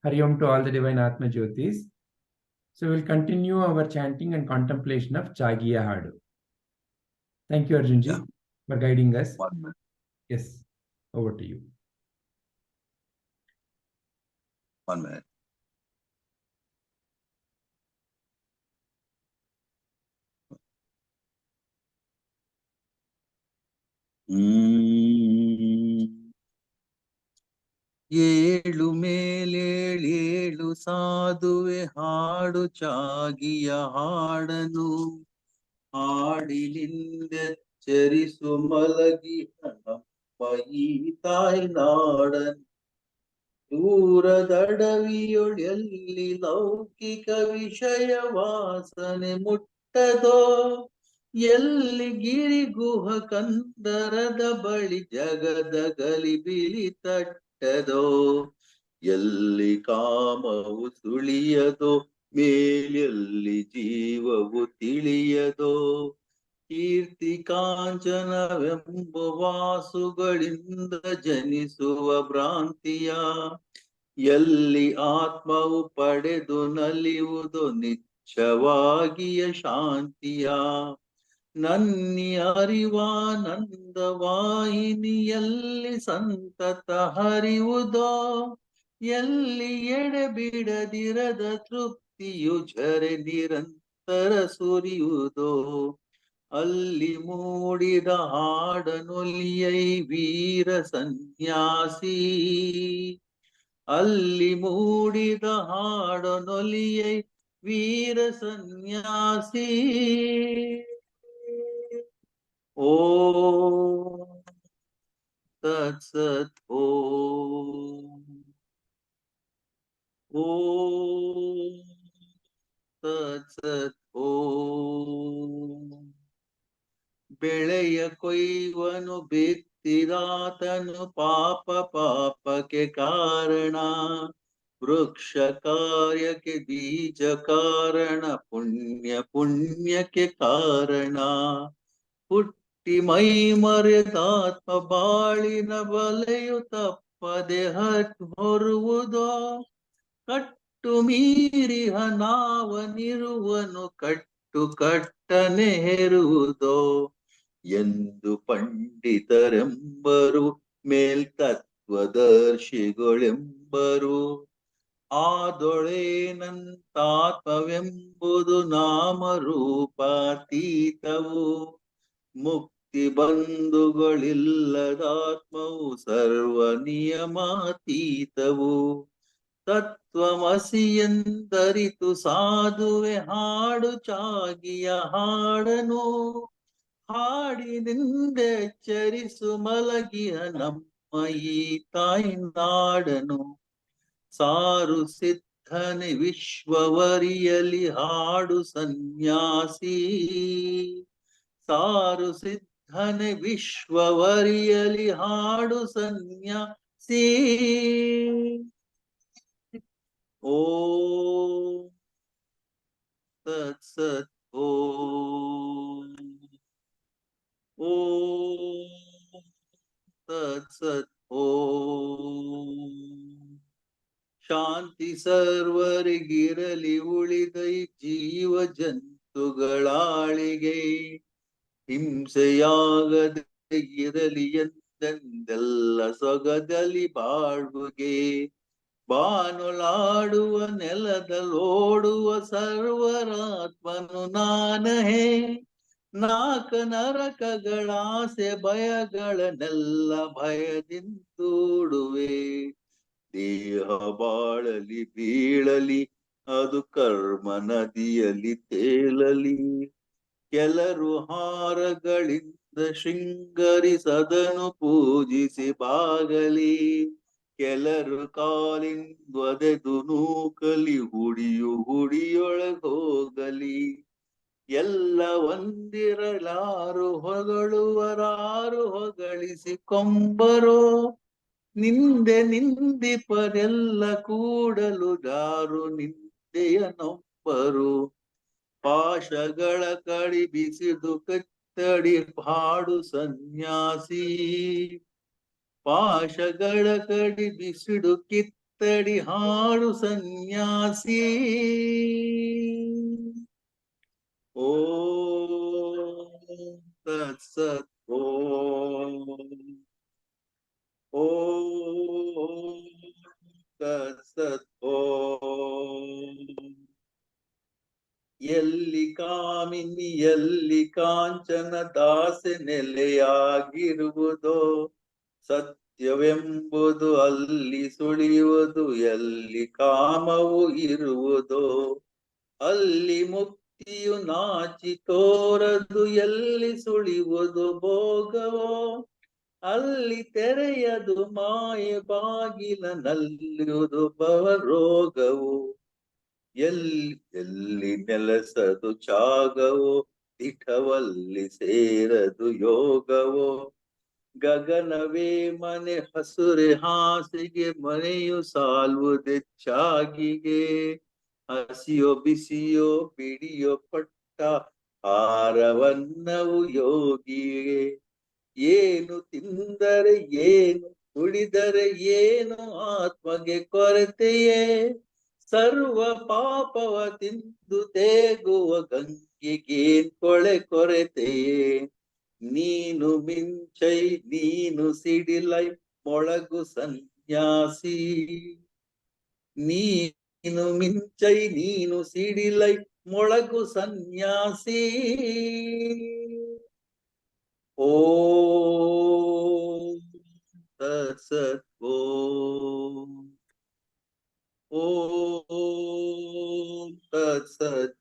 Hari Om to all the divine Atma Jyotis. So we'll continue our chanting and contemplation of Chagiya Hadu. Thank you, Arjunji, for guiding us. 1 minute. Yes, over to you. 1 minute. ಏಳು ಮೇಲೇಳೇಳು ಸಾಧುವೆ ಹಾಡು ಚಾಗಿಯ ಹಾಡನು ಹಾಡಿಲಿಂದೆಚ್ಚರಿಸು ಮಲಗಿ ನಮ್ಮ ಈ ತಾಯಿ ನಾಡನು ದೂರದಡವಿಯೊಳೆಲ್ಲಿ ಲೌಕಿಕ ವಿಷಯ ವಾಸನೆ ಮುಟ್ಟದೋ ಎಲ್ಲಿ ಗಿರಿಗುಹ ಕಂದರದ ಬಳಿ ಜಗದ ಗಲಿಬಿಲಿ ತಟ್ಟದೋ ಎಲ್ಲಿ ಕಾಮವು ಸುಳಿಯದೋ ಮೇಲೆಲ್ಲಿ ಜೀವವು ತಿಳಿಯದೋ ಕೀರ್ತಿ ಕಾಂಚನವೆಂಬ ವಾಸುಗಳಿಂದ ಜನಿಸುವ ಭ್ರಾಂತಿಯ ಎಲ್ಲಿ ಆತ್ಮವು ಪಡೆದು ನಲಿಯುವುದು ನಿಚ್ಚವಾಗಿಯ ಶಾಂತಿಯ ನನ್ನಿ ಅರಿವಾನಂದ ವಾಹಿನಿಯಲ್ಲಿ ಸಂತತ ಹರಿವುದೋ ಎಲ್ಲಿ ಎಡೆಬಿಡದಿರದ ತೃಪ್ತಿಯು ಝರೆ ನಿರಂತರ ಸುರಿಯುವುದೋ ಅಲ್ಲಿ ಮೂಡಿದ ಹಾಡನೊಲಿಯೈ ವೀರ ಸನ್ಯಾಸಿ ಅಲ್ಲಿ ಮೂಡಿದ ಹಾಡನೊಲಿಯೈ ವೀರ ಸನ್ಯಾಸಿ ಓಂ ತತ್ಸತ್ ಓಂ ತತ್ಸತ್ ಓಂ ಬೆಳೆಯ ಕೊಯ್ವನು ಬಿತ್ತಿದಾತನು ಪಾಪಕ್ಕೆ ಕಾರಣ ವೃಕ್ಷ ಕಾರ್ಯಕ್ಕೆ ಬೀಜ ಕಾರಣ ಪುಣ್ಯಕ್ಕೆ ಕಾರಣ ಹುಟ್ಟಿ ಮೈ ಮರೆತಾತ್ಮ ಬಾಳಿನ ಬಲೆಯು ತಪ್ಪದೆ ಹೊರುವುದೋ ಕಟ್ಟು ಮೀರಿಹ ನಾವನಿರುವನು ಕಟ್ಟನೆ ಹೆರುವುದೋ ಎಂದು ಪಂಡಿತರೆಂಬರು ಮೇಲ್ತತ್ವದರ್ಶಿಗಳೆಂಬರು ಆದೊಳೇನಂತಾತ್ಮವೆಂಬುದು ನಾಮರೂಪಾತೀತವು ಮುಕ್ತಿ ಬಂಧುಗಳಿಲ್ಲದಾತ್ಮವು ಸರ್ವ ನಿಯಮಾತೀತವು ತತ್ವಮಸಿ ಎಂದರಿತು ಸಾಧುವೆ ಹಾಡು ಚಾಗಿಯ ಹಾಡನು ಹಾಡಿನಿಂದೆಚ್ಚರಿಸು ಮಲಗಿಯ ನಮ್ಮ ಈ ತಾಯಿ ನಾಡನು ಸಾರು ಸಿದ್ಧನೆ ವಿಶ್ವವರಿಯಲಿ ಹಾಡು ಸನ್ಯಾಸಿ ಸಾರು ಸಿದ್ಧನೆ ವಿಶ್ವವರಿಯಲಿ ಹಾಡು ಸನ್ಯಾಸಿ ಓಂ ತತ್ಸತ್ ಓಂ ತತ್ಸತ್ ಓಂ ಶಾಂತಿ ಸರ್ವರಿಗಿರಲಿ ಉಳಿದೈ ಜೀವ ಜಂತುಗಳಾಳಿಗೆ ಹಿಂಸೆಯಾಗದೆ ಇರಲಿ ಎಂದೆಂದೆಲ್ಲ ಸೊಗದಲಿ ಬಾಳ್ವುಗೆ ಬಾನುಲಾಡುವ ನೆಲದಲ್ಲೋಡುವ ಸರ್ವರಾತ್ಮನು ನಾನಹೇ ನಾಕ ನರಕಗಳಾಸೆ ಭಯಗಳನ್ನೆಲ್ಲ ಭಯದಿಂದೂಡುವೆ ದೇಹ ಬಾಳಲಿ ಬೀಳಲಿ ಅದು ಕರ್ಮ ನದಿಯಲ್ಲಿ ತೇಲಲಿ ಕೆಲರು ಹಾರಗಳಿಂದ ಶೃಂಗರಿಸದನು ಪೂಜಿಸಿ ಬಾಗಲಿ ಕೆಲರು ಕಾಲಿಂದೊದೆದು ನೂಕಲಿ ಹುಡಿಯೊಳಗೋಗಲಿ ಎಲ್ಲ ಒಂದಿರಲಾರು ಹೊಗಳುವರಾರು ಹೊಗಳಿಸಿ ಕೊಂಬರೋ ನಿಂದಿಪರೆಲ್ಲ ಕೂಡಲು ದಾರು ನಿಂದೆಯ ನೊಬ್ಬರು ಪಾಶಗಳ ಕಡಿ ಬಿಸಿದು ಕತ್ತಡಿ ಹಾಡು ಸನ್ಯಾಸಿ ಪಾಶಗಳ ಕಡಿ ಬಿಸಿಡು ಕತ್ತಡಿ ಹಾಡು ಸನ್ಯಾಸಿ. ಓಂ ತತ್ಸತ್. ಓಂ ತತ್ಸತ್. ಎಲ್ಲಿ ಕಾಮಿನಿ ಎಲ್ಲಿ ಕಾಂಚನ ದಾಸೆ ನೆಲೆಯಾಗಿರುವುದೋ, ಸತ್ಯವೆಂಬುದು ಅಲ್ಲಿ ಸುಳಿಯುವುದು, ಎಲ್ಲಿ ಕಾಮವು ಇರುವುದೋ ಅಲ್ಲಿ ಮುಕ್ತಿಯು ನಾಚಿ ತೋರದು, ಎಲ್ಲಿ ಸುಳಿಯುವುದು ಭೋಗವೋ ಅಲ್ಲಿ ತೆರೆಯದು ಮಾಯೆ ಬಾಗಿಲ, ನಲ್ಲಿಯುವುದು ಭವರೋಗವು. ಎಲ್ಲಿ ನೆಲೆಸದು ಚಾಗವೋ, ದಿಠವಲ್ಲಿ ಸೇರದು ಯೋಗವೋ. ಗಗನವೇ ಮನೆ ಹಸುರೆ ಹಾಸಿಗೆ, ಮನೆಯು ಸಾಲ್ವುದೆಚ್ಚಾಗಿಗೆ. ಹಸಿಯೋ ಬಿಸಿಯೋ ಬಿಡಿಯೋ ಪಟ್ಟ ಹಾರವನ್ನವು ಯೋಗಿಗೆ. ಏನು ತಿಂದರೆ ಏನು ಕುಡಿದರೆ ಏನು ಆತ್ಮಗೆ ಕೊರತೆಯೇ, ಸರ್ವ ಪಾಪವ ತಿಂದು ತೇಗುವ ಗಂಗೆಗೇನ್ ಕೊರತೆಯೇ. ನೀನು ಮಿಂಚೈ ನೀನು ಸಿಡಿಲೈ ಮೊಳಗು ಸನ್ಯಾಸಿ. ನೀನು ಮಿಂಚೈ ನೀನು ಸಿಡಿಲೈ ಮೊಳಗು ಸನ್ಯಾಸಿ. ಓಂ ತತ್ಸತ್. ಓಂ ತತ್ಸತ್.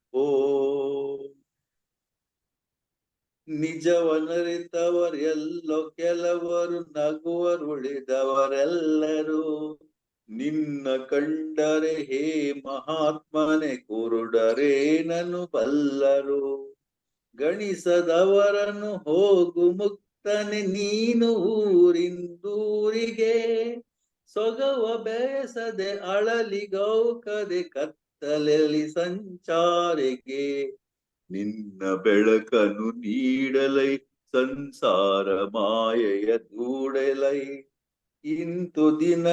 ನಿಜವನರಿತವರೆಲ್ಲೋ ಕೆಲವರು, ನಗುವರುಳಿದವರೆಲ್ಲರೂ. ನಿನ್ನ ಕಂಡರೆ ಹೇ ಮಹಾತ್ಮನೆ ಕುರುಡರೇನನು ಬಲ್ಲರು. ಗಣಿಸದವರನ್ನು ಹೋಗು ಮುಕ್ತನೆ ನೀನು ಊರಿಂದೂರಿಗೆ. ಸೊಗವ ಬೇಸದೆ ಅಳಲಿ ಗೌಕದೆ ಕತ್ತಲೆಯಲ್ಲಿ ಸಂಚಾರಿಗೆ. ನಿನ್ನ ಬೆಳಕನ್ನು ನೀಡಲೈ ಸಂಸಾರ ಮಾಯೆಯ ದೂಡಲೈ. ಇಂತು ದಿನ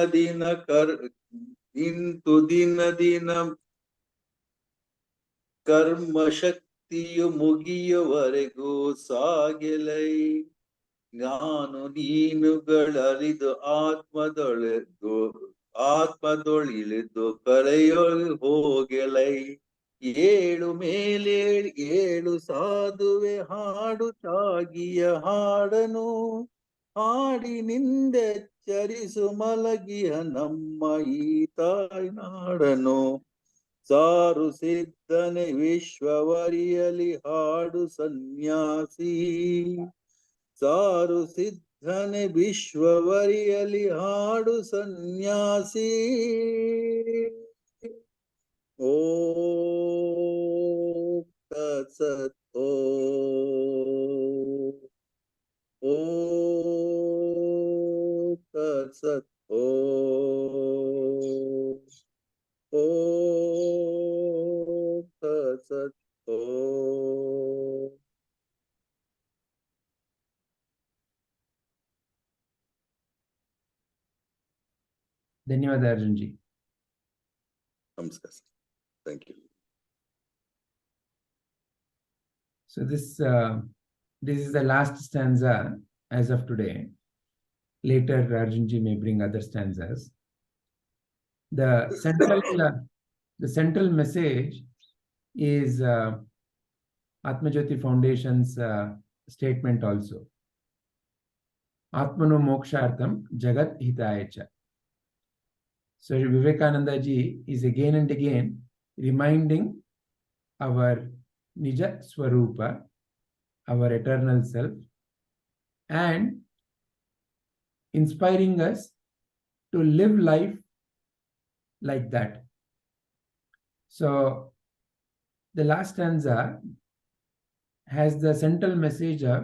ದಿನ ಕರ್ಮ ಶಕ್ತಿಯು ಮುಗಿಯುವವರೆಗೂ ಸಾಗೆಲೈ. ನಾನು ನೀನುಗಳರಿದು ಆತ್ಮದೊಳಿಳಿದು ಕರೆಯೊಳು ಹೋಗೆಲೈ. ಏಳು ಮೇಲೇಳಿ ಏಳು ಸಾಧುವೆ ಹಾಡು ಚಾಗಿಯ ಹಾಡನು. ಹಾಡಿ ನಿಂದೆಚ್ಚರಿಸು ಮಲಗಿಯ ನಮ್ಮ ಈ ತಾಯ್ನಾಡನು. ಸಾರು ಸಿದ್ಧನೆ ವಿಶ್ವವರಿಯಲಿ ಹಾಡು ಸನ್ಯಾಸಿ. ಸಾರು ಸಿದ್ಧನೆ ವಿಶ್ವವರಿಯಲಿ ಹಾಡು ಸನ್ಯಾಸಿ. ಓಂ ತತ್ಸತ್. ಓಂ ತತ್ಸತ್. ಓಂ ತತ್ಸತ್. ಧನ್ಯವಾದ ಅರ್ಜುನ್ ಜಿ. ನಮಸ್ಕಾರ. Thank you. So this is the last stanza as of today. Later Arjun ji may bring other stanzas. The central message is Atmajyoti Foundation's statement also. Atmano mokshartham jagat hitayacha. So Vivekananda ji is again and again reminding our Nija Swarupa, our eternal self, and inspiring us to live life like that. So the last stanza has the central message of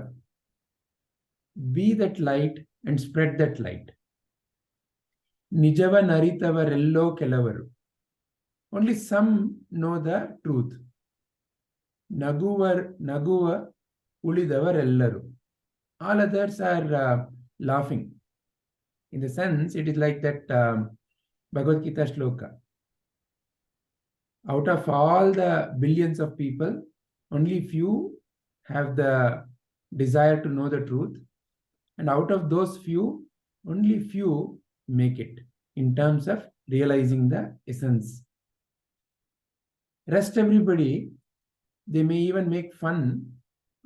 be that light and spread that light. Nijava naritavarello kelavaru. Only some know the truth. Naguva ulidavarellaru. All others are laughing. In the sense, it is like that Bhagavad Gita shloka. Out of all the billions of people, only few have the desire to know the truth. And out of those few, only few make it in terms of realizing the essence. Rest everybody, they may even make fun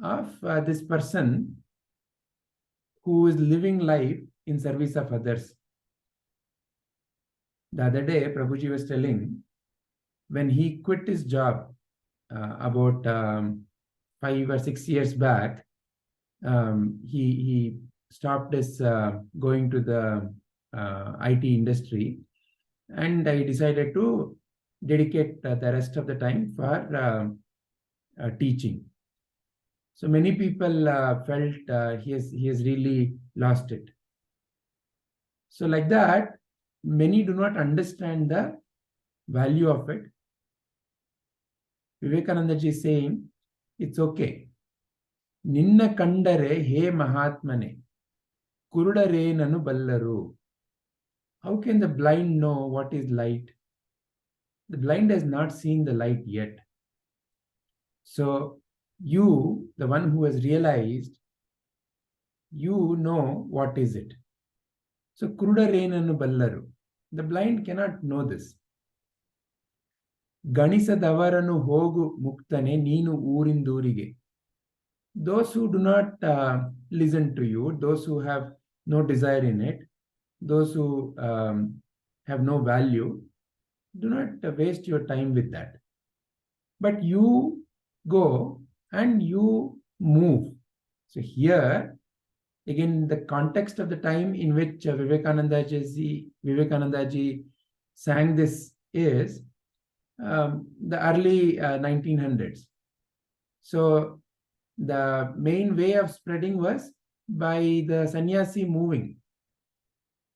of this person who is living life in service of others. The other day, Prabhuji was telling, when he quit his job about 5 or 6 years back, he stopped his going to the IT industry, and he decided to dedicate the rest of the time for teaching. So many people felt he has really lost it. So like that, many do not understand the value of it. Vivekananda ji is saying, it's okay. Ninna kandare he mahatmane, kurudare nanu ballaru. How can the blind know what is light? The blind has not seen the light yet. So you, the one who has realized, you know what is it. So kurudare nanu ballaru. The blind cannot know this. Ganisadavarannu hogu muktane neenu oorindurige. Those who do not listen to you, those who have no desire in it, those who have no value, do not waste your time with that. But you go and you move. So here, again, the context of the time in which Vivekananda ji sang this is the early 1900s. So the main way of spreading was by the sannyasi moving.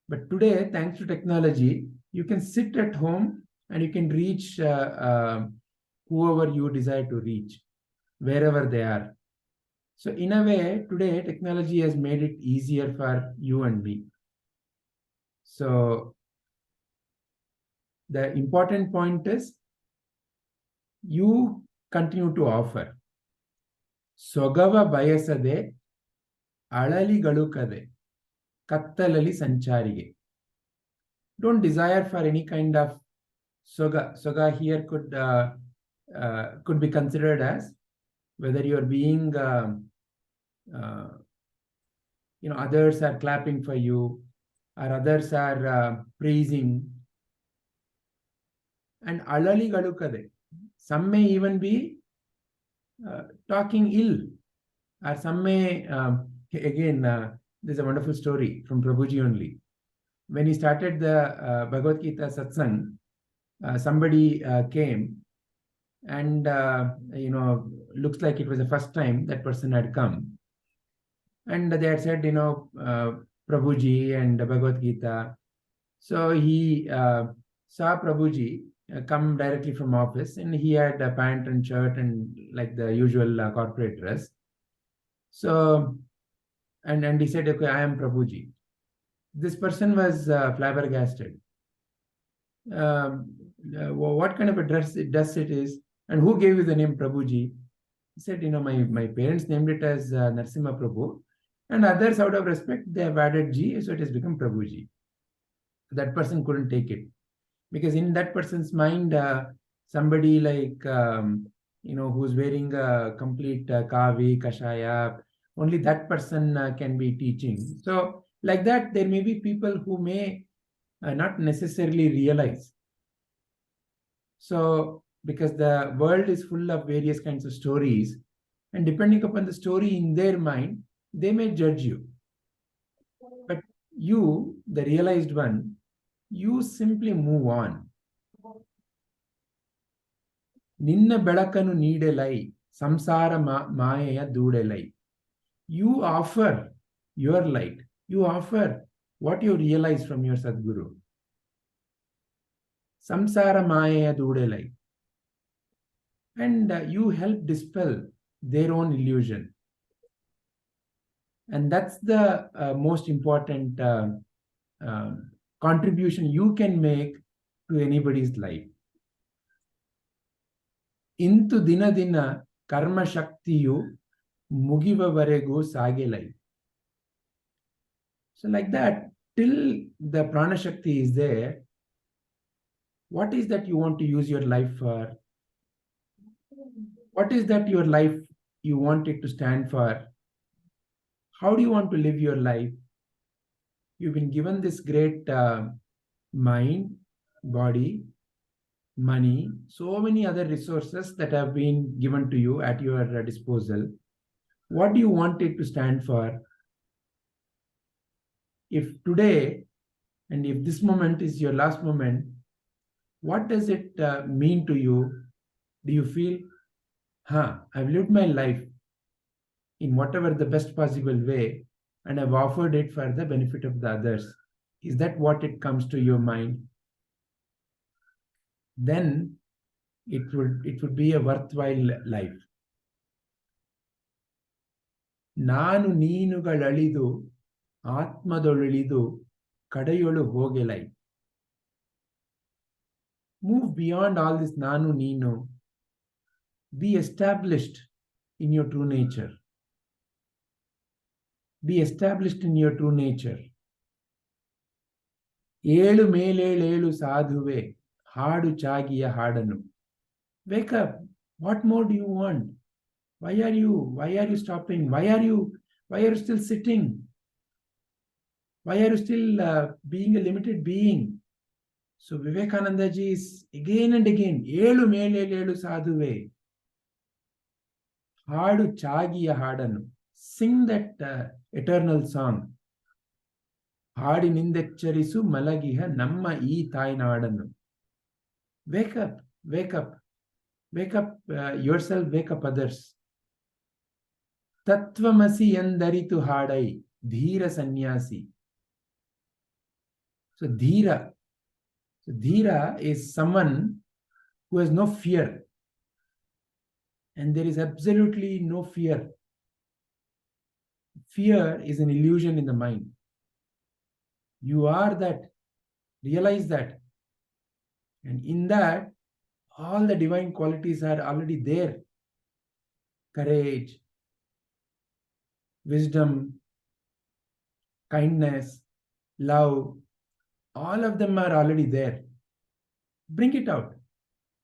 But today, thanks to technology, you can sit at home and you can reach whoever you desire to reach, wherever they are. So in a way, today, technology has made it easier for you and me. So the important point is, you continue to offer. Sogava bayasade, alali galukade, kattalali sancharige. Don't desire for any kind of soga. Soga here could be considered as whether you're being, others are clapping for you, or others are praising. And alali galukade. Some may even be talking ill, or some may, again, there's a wonderful story from Prabhuji only. When he started the Bhagavad Gita satsang, somebody came and, looks like it was the first time that person had come. And they had said, Prabhuji and Bhagavad Gita. So he saw Prabhuji come directly from office, and he had a pant and shirt and like the usual corporate dress. So, and he said, okay, I am Prabhuji. This person was flabbergasted. What kind of a dress it is, and who gave you the name Prabhuji? He said, my parents named it as Narsimha Prabhu, and others, out of respect, they have added G, so it has become Prabhuji. That person couldn't take it, because in that person's mind, somebody like, who's wearing a complete kavi, kashaya, only that person can be teaching. So like that, there may be people who may not necessarily realize. So because the world is full of various kinds of stories, and depending upon the story in their mind, they may judge you. But you, the realized one, you simply move on. Ninna belakanu needelai, samsara maya dudelai. You offer your light. You offer what you realize from your Sadguru. Samsara maya dudelai. And you help dispel their own illusion. And that's the most important contribution you can make to anybody's life. Intu dina dina karma shaktiyu ಮುಗಿಯುವವರೆಗೂ sage life. So like that, till the prana shakti is there, what is that you want to use your life for? What is that your life you want it to stand for? How do you want to live your life? You've been given this great mind, body, money, so many other resources that have been given to you at your disposal. What do you want it to stand for? If today and if this moment is your last moment, what does it mean to you? Do you feel, I've lived my life in whatever the best possible way and I've offered it for the benefit of the others? Is that what it comes to your mind? Then it would be a worthwhile life. ನಾನು ನೀನುಗಳಳಿದು ಆತ್ಮದೊಳಿದು ಕಡೆಯೊಳು ಹೋಗೆಲೈ. Move beyond all this nanu neenu. Be established in your true nature. Be established in your true nature. ಏಳು ಮೇಲೇಳೇಳು ಸಾಧುವೆ ಹಾಡು ಚಾಗಿಯ ಹಾಡನು. Wake up. What more do you want? Why are you stopping? Why are you still sitting? Why are you still being a limited being? So Vivekananda ji is again and again, ಏಳು ಮೇಲೇಳೇಳು ಸಾಧುವೆ ಹಾಡು ಚಾಗಿಯ ಹಾಡನು. Sing that eternal song. ಹಾಡಿನಿಂದೆಚ್ಚರಿಸು ಮಲಗಿಹ ನಮ್ಮ ಈ ತಾಯ್ನಾಡನ್ನು. Wake up, wake up, wake up yourself, wake up others. ತತ್ವಮಸಿ ಎಂದರಿತು ಹಾಡೈ ಧೀರ ಸನ್ಯಾಸಿ. So Dhira is someone who has no fear. And there is absolutely no fear. Fear is an illusion in the mind. You are that. Realize that. And in that, all the divine qualities are already there. Courage, wisdom, kindness, love, all of them are already there. Bring it out.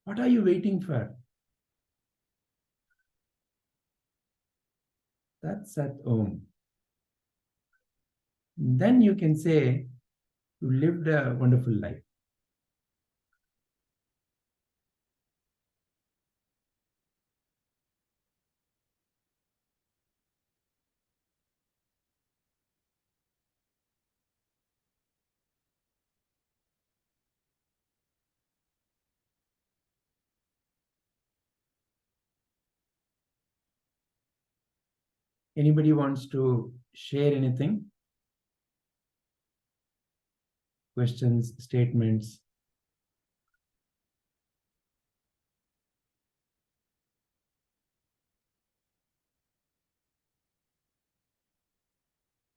What are you waiting for? That's Sat Om. Then you can say you lived a wonderful life. Anybody wants to share anything? Questions, statements?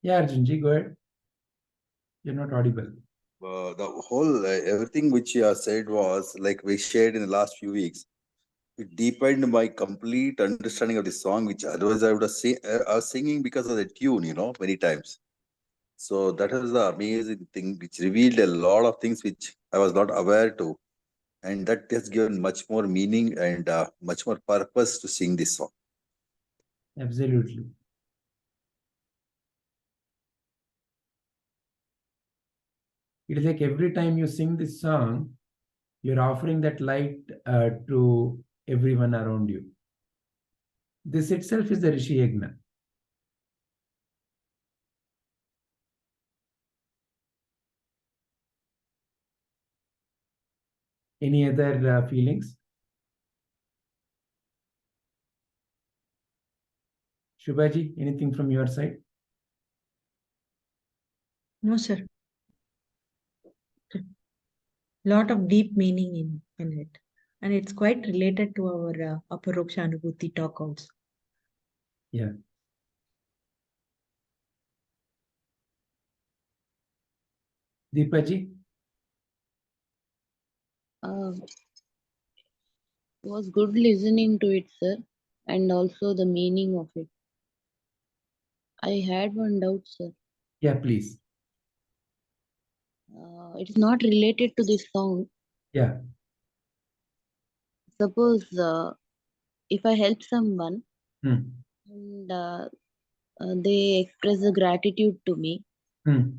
Yeah, Arjunji, go ahead. You're not audible. The whole everything which you have said was like we shared in the last few weeks. It deepened my complete understanding of the song, which otherwise I would have I was singing because of the tune, many times. So that is the amazing thing, which revealed a lot of things which I was not aware to, and that has given much more meaning and much more purpose to sing this song. Absolutely. It is like every time you sing this song, you're offering that light to everyone around you. This itself is the Rishi Yagna. Any other feelings? Shubhaji, anything from your side? No, sir. Lot of deep meaning in it. And it's quite related to our Aparoksha Anubhuti talk also. Yeah. So I think, Anubhuti, you want to share anything? Questions, statements? No, sir. Deepaji? Was good listening to it, sir, and also the meaning of it. I had one doubt, sir. Yeah, please. It is not related to this song. Yeah. Suppose if I help someone Hmm. and they express the gratitude to me, Hmm.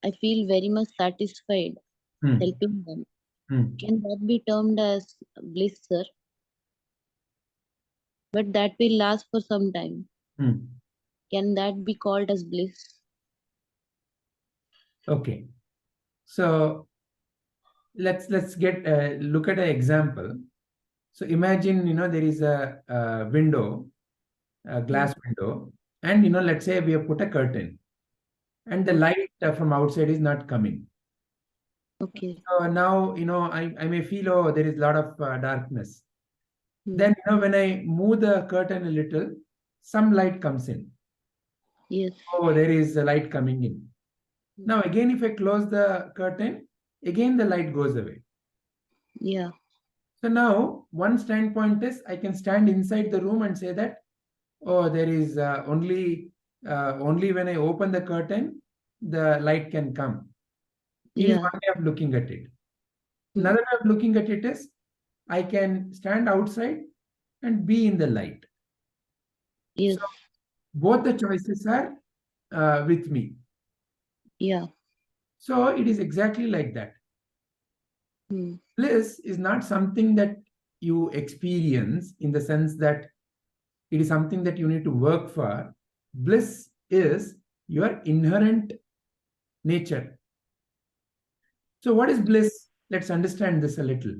I feel very much satisfied Hmm. helping them. Hmm. Can that be termed as bliss, sir? But that will last for some time. Hmm. Can that be called as bliss? Okay. So let's get look at an example. So imagine, there is a window, a glass window, and let's say we have put a curtain, and the light from outside is not coming. Okay. So now, I may feel, oh, there is a lot of darkness. Hmm. Then, when I move the curtain a little, some light comes in. Yes. Oh, there is a light coming in. Now, again, if I close the curtain, again the light goes away. Yeah. So now, one standpoint is I can stand inside the room and say that, oh, there is only when I open the curtain, the light can come. It is Yeah. one way of looking at it. Hmm. Another way of looking at it is I can stand outside and be in the light. Yes. So both the choices are with me. Yeah. So it is exactly like that. Hmm. Bliss is not something that you experience in the sense that it is something that you need to work for. Bliss is your inherent nature. So what is bliss? Let's understand this a little.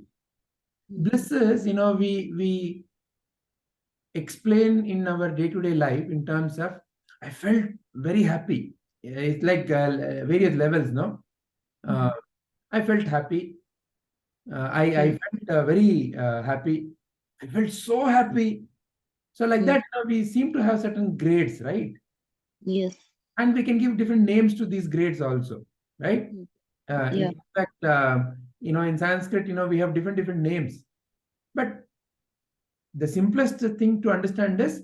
Bliss is, we explain in our day-to-day life in terms of, I felt very happy. It's like various levels, no? I felt happy. I felt very happy. I felt so happy. So like that, we seem to have certain grades, right? Yes. And we can give different names to these grades also, right? Yeah. In fact, in Sanskrit, we have different names. But the simplest thing to understand is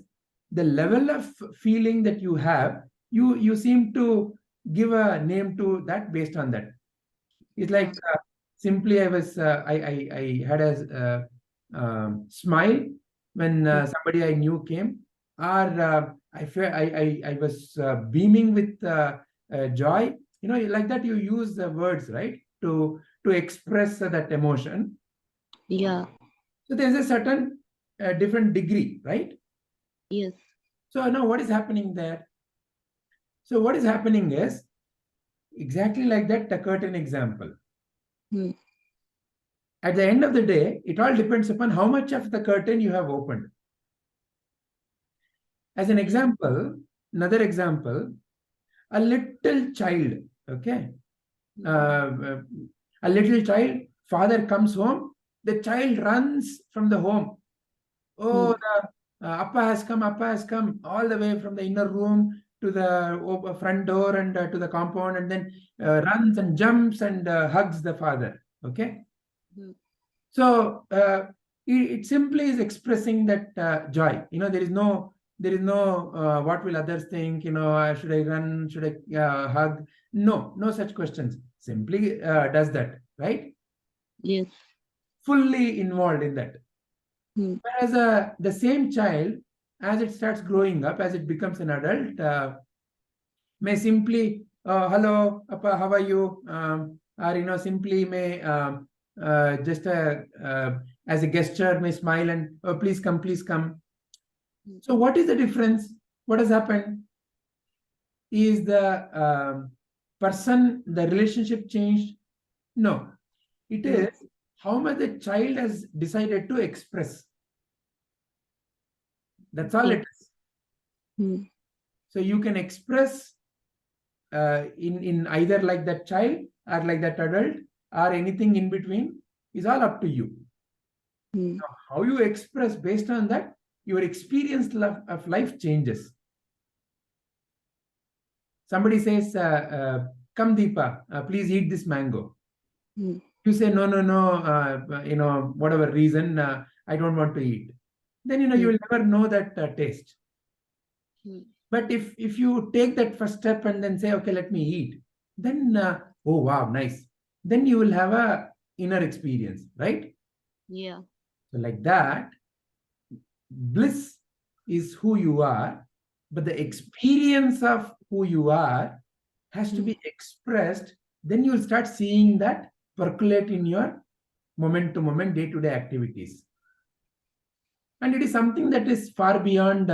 the level of feeling that you have, you seem to give a name to that based on that. It's like simply I had a smile when somebody I knew came, or I was beaming with joy. Like that you use the words, right, to express that emotion. Yeah. So there's a certain different degree, right? Yes. So now what is happening there? So what is happening is exactly like that, the curtain example. Hmm. At the end of the day, it all depends upon how much of the curtain you have opened. As an example, another example, a little child, okay? A little child, father comes home, the child runs from the home. Oh, the Appa has come all the way from the inner room to the front door and to the compound, and then runs and jumps and hugs the father. Okay. So it simply is expressing that joy. There is no what will others think. Should I run? Should I hug? No, no such questions. Simply does that, right? Yes. Fully involved in that. Whereas the same child, as it starts growing up, as it becomes an adult, may simply, hello, Appa, how are you? Or simply may just as a gesture may smile and, oh, please come, please come. So what is the difference? What has happened? Is the person, the relationship changed? No. It is how much the child has decided to express. That's all it is. So you can express in either like that child or like that adult or anything in between is all up to you. Now, how you express based on that, your experience of life changes. Somebody says, come Deepa, please eat this mango. Hmm. You say, no, whatever reason, I don't want to eat. Then, you will never know that taste. Hmm. But if you take that first step and then say, okay, let me eat, then, oh, wow, nice. Then you will have a inner experience, right? Yeah. So like that, bliss is who you are, but the experience of who you are has to be expressed. Then you will start seeing that percolate in your moment to moment, day to day activities. And it is something that is far beyond,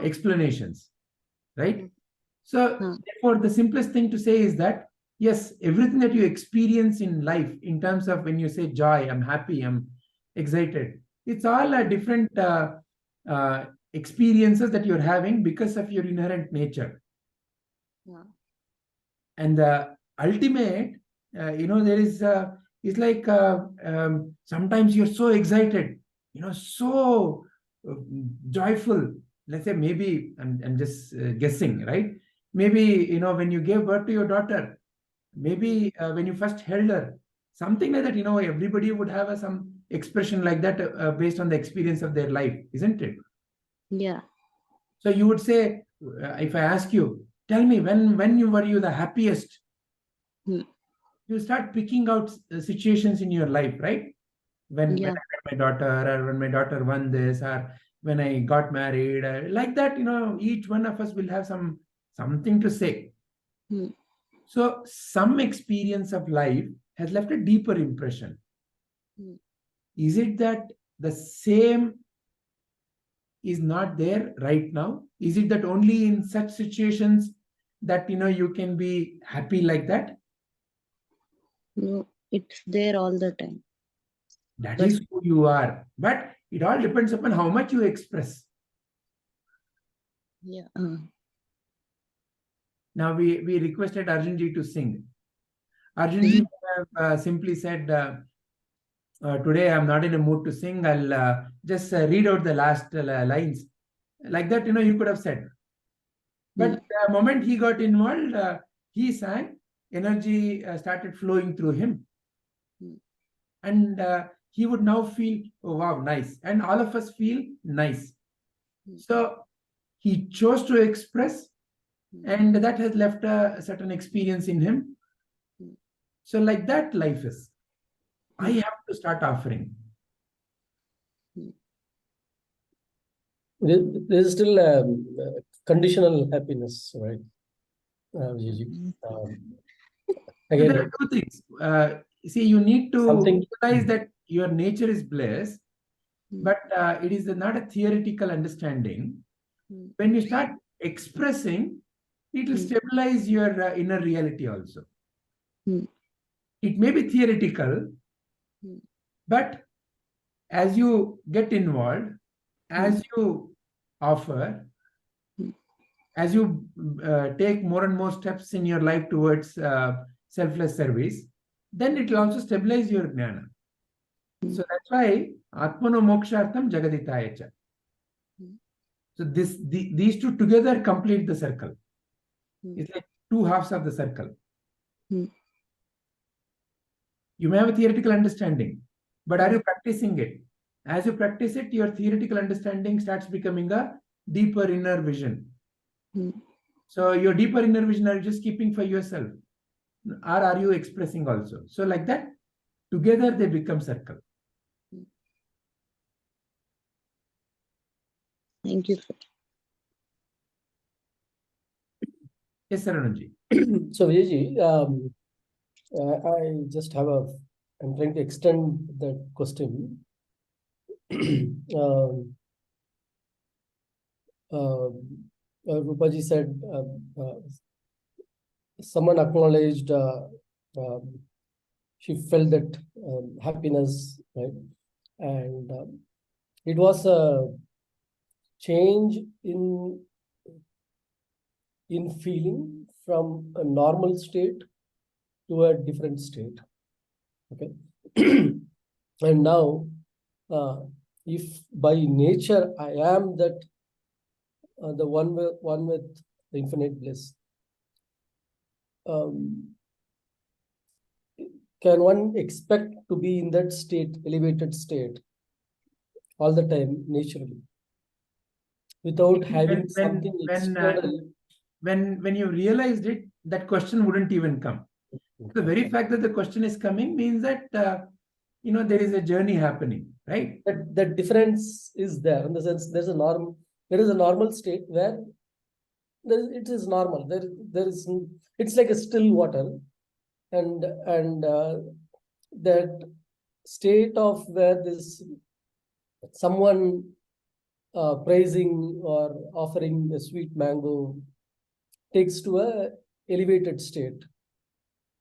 explanations, right? So, therefore, the simplest thing to say is that, yes, everything that you experience in life, in terms of when you say joy, I'm happy, I'm excited, it's all a different experiences that you're having because of your inherent nature. Yeah. And the ultimate, there is, it's like sometimes you're so excited, so joyful. Let's say maybe I'm just guessing, right? Maybe, when you gave birth to your daughter, maybe when you first held her, something like that, everybody would have some expression like that based on the experience of their life, isn't it? Yeah. So you would say, if I ask you, tell me when you were the happiest, you start picking out situations in your life, right? When I Yeah. met my daughter, or when my daughter won this, or when I got married, like that, each one of us will have something to say. So some experience of life has left a deeper impression. Is it that the same is not there right now? Is it that only in such situations that you can be happy like that? No, it's there all the time. That But- is who you are. But it all depends upon how much you express. Yeah. Now we requested Arjunji to sing. Arjunji have simply said, today I'm not in a mood to sing. I'll just read out the last lines. Like that, you could have said. But the moment he got involved, he sang, energy started flowing through him. And he would now feel, oh, wow, nice. And all of us feel nice. So he chose to express, and that has left a certain experience in him. So like that life is. I have to start offering. There's still conditional happiness, right? Again, there are two things. See, you need to realize that your nature is bliss, but it is not a theoretical understanding. When you start expressing, it will stabilize your inner reality also. It may be theoretical, but as you get involved, as you offer, as you take more and more steps in your life towards selfless service, then it will also stabilize your jnana. So that's why Atmano Mokshartham Jagaditayacha. So these two together complete the circle. It's like two halves of the circle. You may have a theoretical understanding, but are you practicing it? As you practice it, your theoretical understanding starts becoming a deeper inner vision. So your deeper inner vision, are you just keeping for yourself? Or are you expressing also? So like that, together they become circle. Thank you, sir. Yes, Sarananji. So Vijay, I just have I'm trying to extend that question. Rupaji said someone acknowledged she felt that happiness, right? And it was a change in feeling from a normal state to a different state. Okay. And now, if by nature I am that the one with the infinite bliss, can one expect to be in that state, elevated state, all the time, naturally, without having something external? When you realized it, that question wouldn't even come. The very fact that the question is coming means that there is a journey happening, right? That difference is there, in the sense there is a normal state where it is normal. There is, it's like a still water, and that state of where this someone praising or offering a sweet mango takes to a elevated state,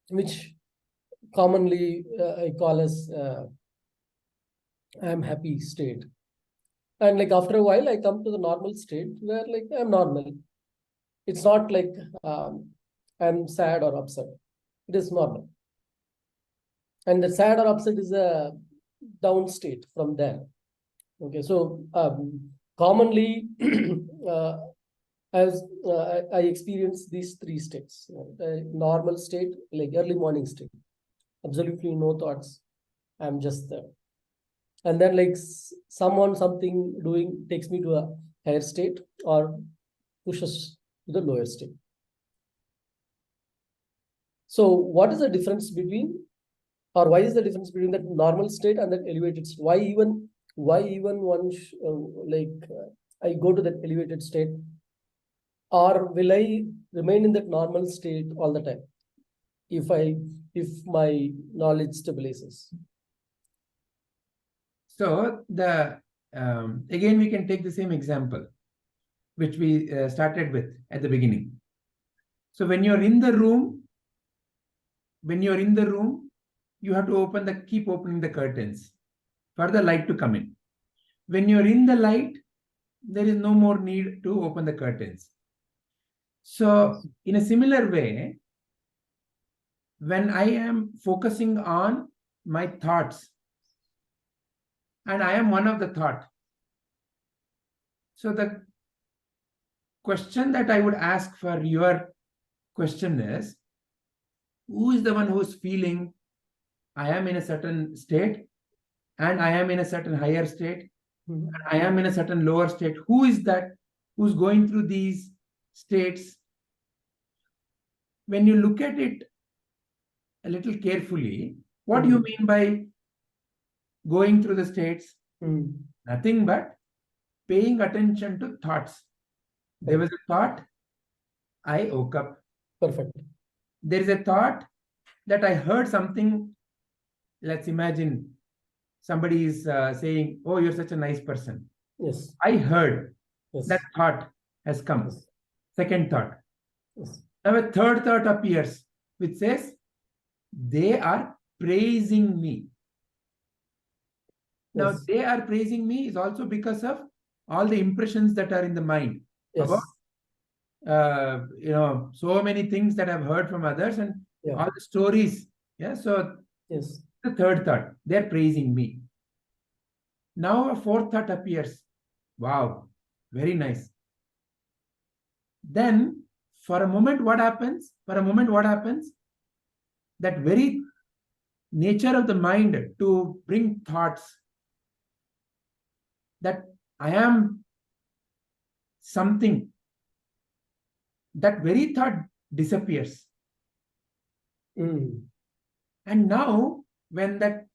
which commonly I call as I am happy state. And like after a while, I come to the normal state where like I'm normal. It's not like I'm sad or upset. It is normal. And the sad or upset is a down state from there. Okay, so commonly, as I experience these three states: normal state, like early morning state, absolutely no thoughts. I'm just there. And then like something doing takes me to a higher state or pushes to the lower state. So what is the difference between, or why is the difference between that normal state and that elevated state? Why even one I go to that elevated state, or will I remain in that normal state all the time if my knowledge stabilizes? So again, we can take the same example, which we started with at the beginning. So when you're in the room, you have to keep opening the curtains for the light to come in. When you're in the light, there is no more need to open the curtains. So in a similar way, when I am focusing on my thoughts, and I am one of the thought. So the question that I would ask for your question is, who is the one who's feeling I am in a certain state, and I am in a certain higher state, and I am in a certain lower state? Who is that who's going through these states? When you look at it a little carefully, what do you mean by going through the states? Nothing but paying attention to thoughts. There was a thought, I woke up. Perfect. There is a thought that I heard something. Let's imagine somebody is saying, oh, you're such a nice person. Yes. I heard. Yes. That thought has come. Yes. Second thought. Yes. Now a third thought appears, which says, they are praising me. Now, Yes. they are praising me is also because of all the impressions that are in the mind Yes. about, so many things that I've heard from others and all the stories. Yeah. So yes. The third thought, they're praising me. Now a fourth thought appears. Wow, very nice. Then for a moment, what happens? That very nature of the mind to bring thoughts that I am something, that very thought disappears. And now when that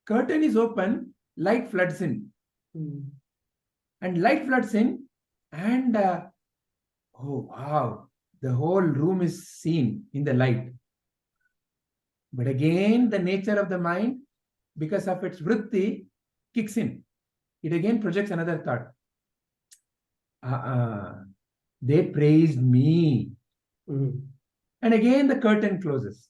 curtain is open, light floods in. And light floods in, and oh wow, the whole room is seen in the light. But again, the nature of the mind, because of its vritti, kicks in. It again projects another thought. They praised me. And again the curtain closes.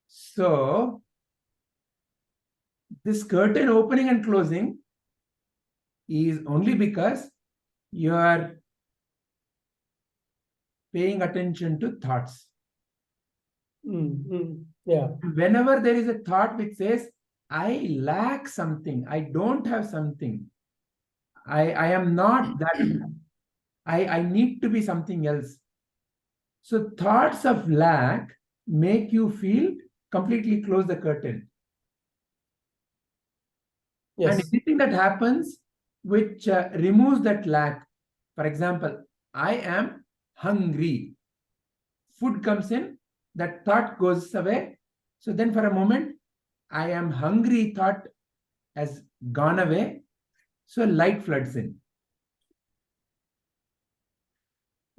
So this curtain opening and closing is only because you are paying attention to thoughts. Yeah. Whenever there is a thought which says, I lack something, I don't have something, I am not that, I need to be something else. So thoughts of lack make you feel completely close the curtain. And Yes. anything that happens which removes that lack. For example, I am hungry. Food comes in, that thought goes away. So then for a moment, I am hungry thought has gone away. So light floods in.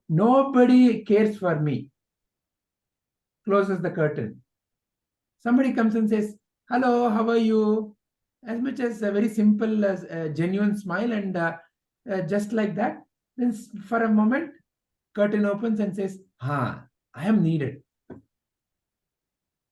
Nobody cares for me. Closes the curtain. Somebody comes and says, hello, how are you? As much as a very simple as a genuine smile, and just like that, then for a moment, curtain opens and says, I am needed.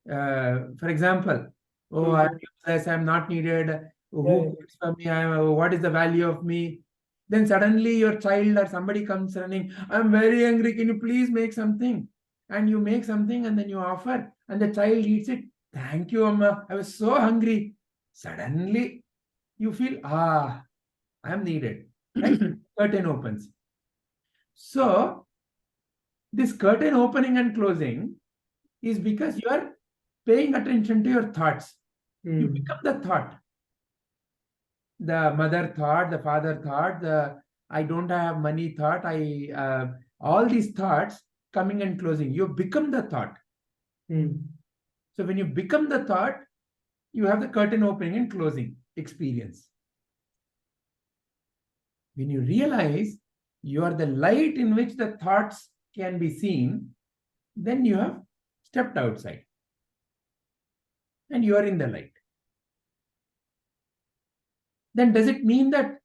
For example, oh, I'm useless, I'm not needed. Who cares for me? What is the value of me? Then suddenly your child or somebody comes running, I'm very hungry, can you please make something? And you make something and then you offer, and the child eats it. Thank you, Amma. I was so hungry. Suddenly you feel, I am needed. Right? Curtain opens. So this curtain opening and closing is because you are paying attention to your thoughts. You become the thought. The mother thought, the father thought, the I don't have money thought, all these thoughts coming and closing. You become the thought. So when you become the thought, you have the curtain opening and closing experience. When you realize you are the light in which the thoughts can be seen, then you have stepped outside and you are in the light. Then does it mean that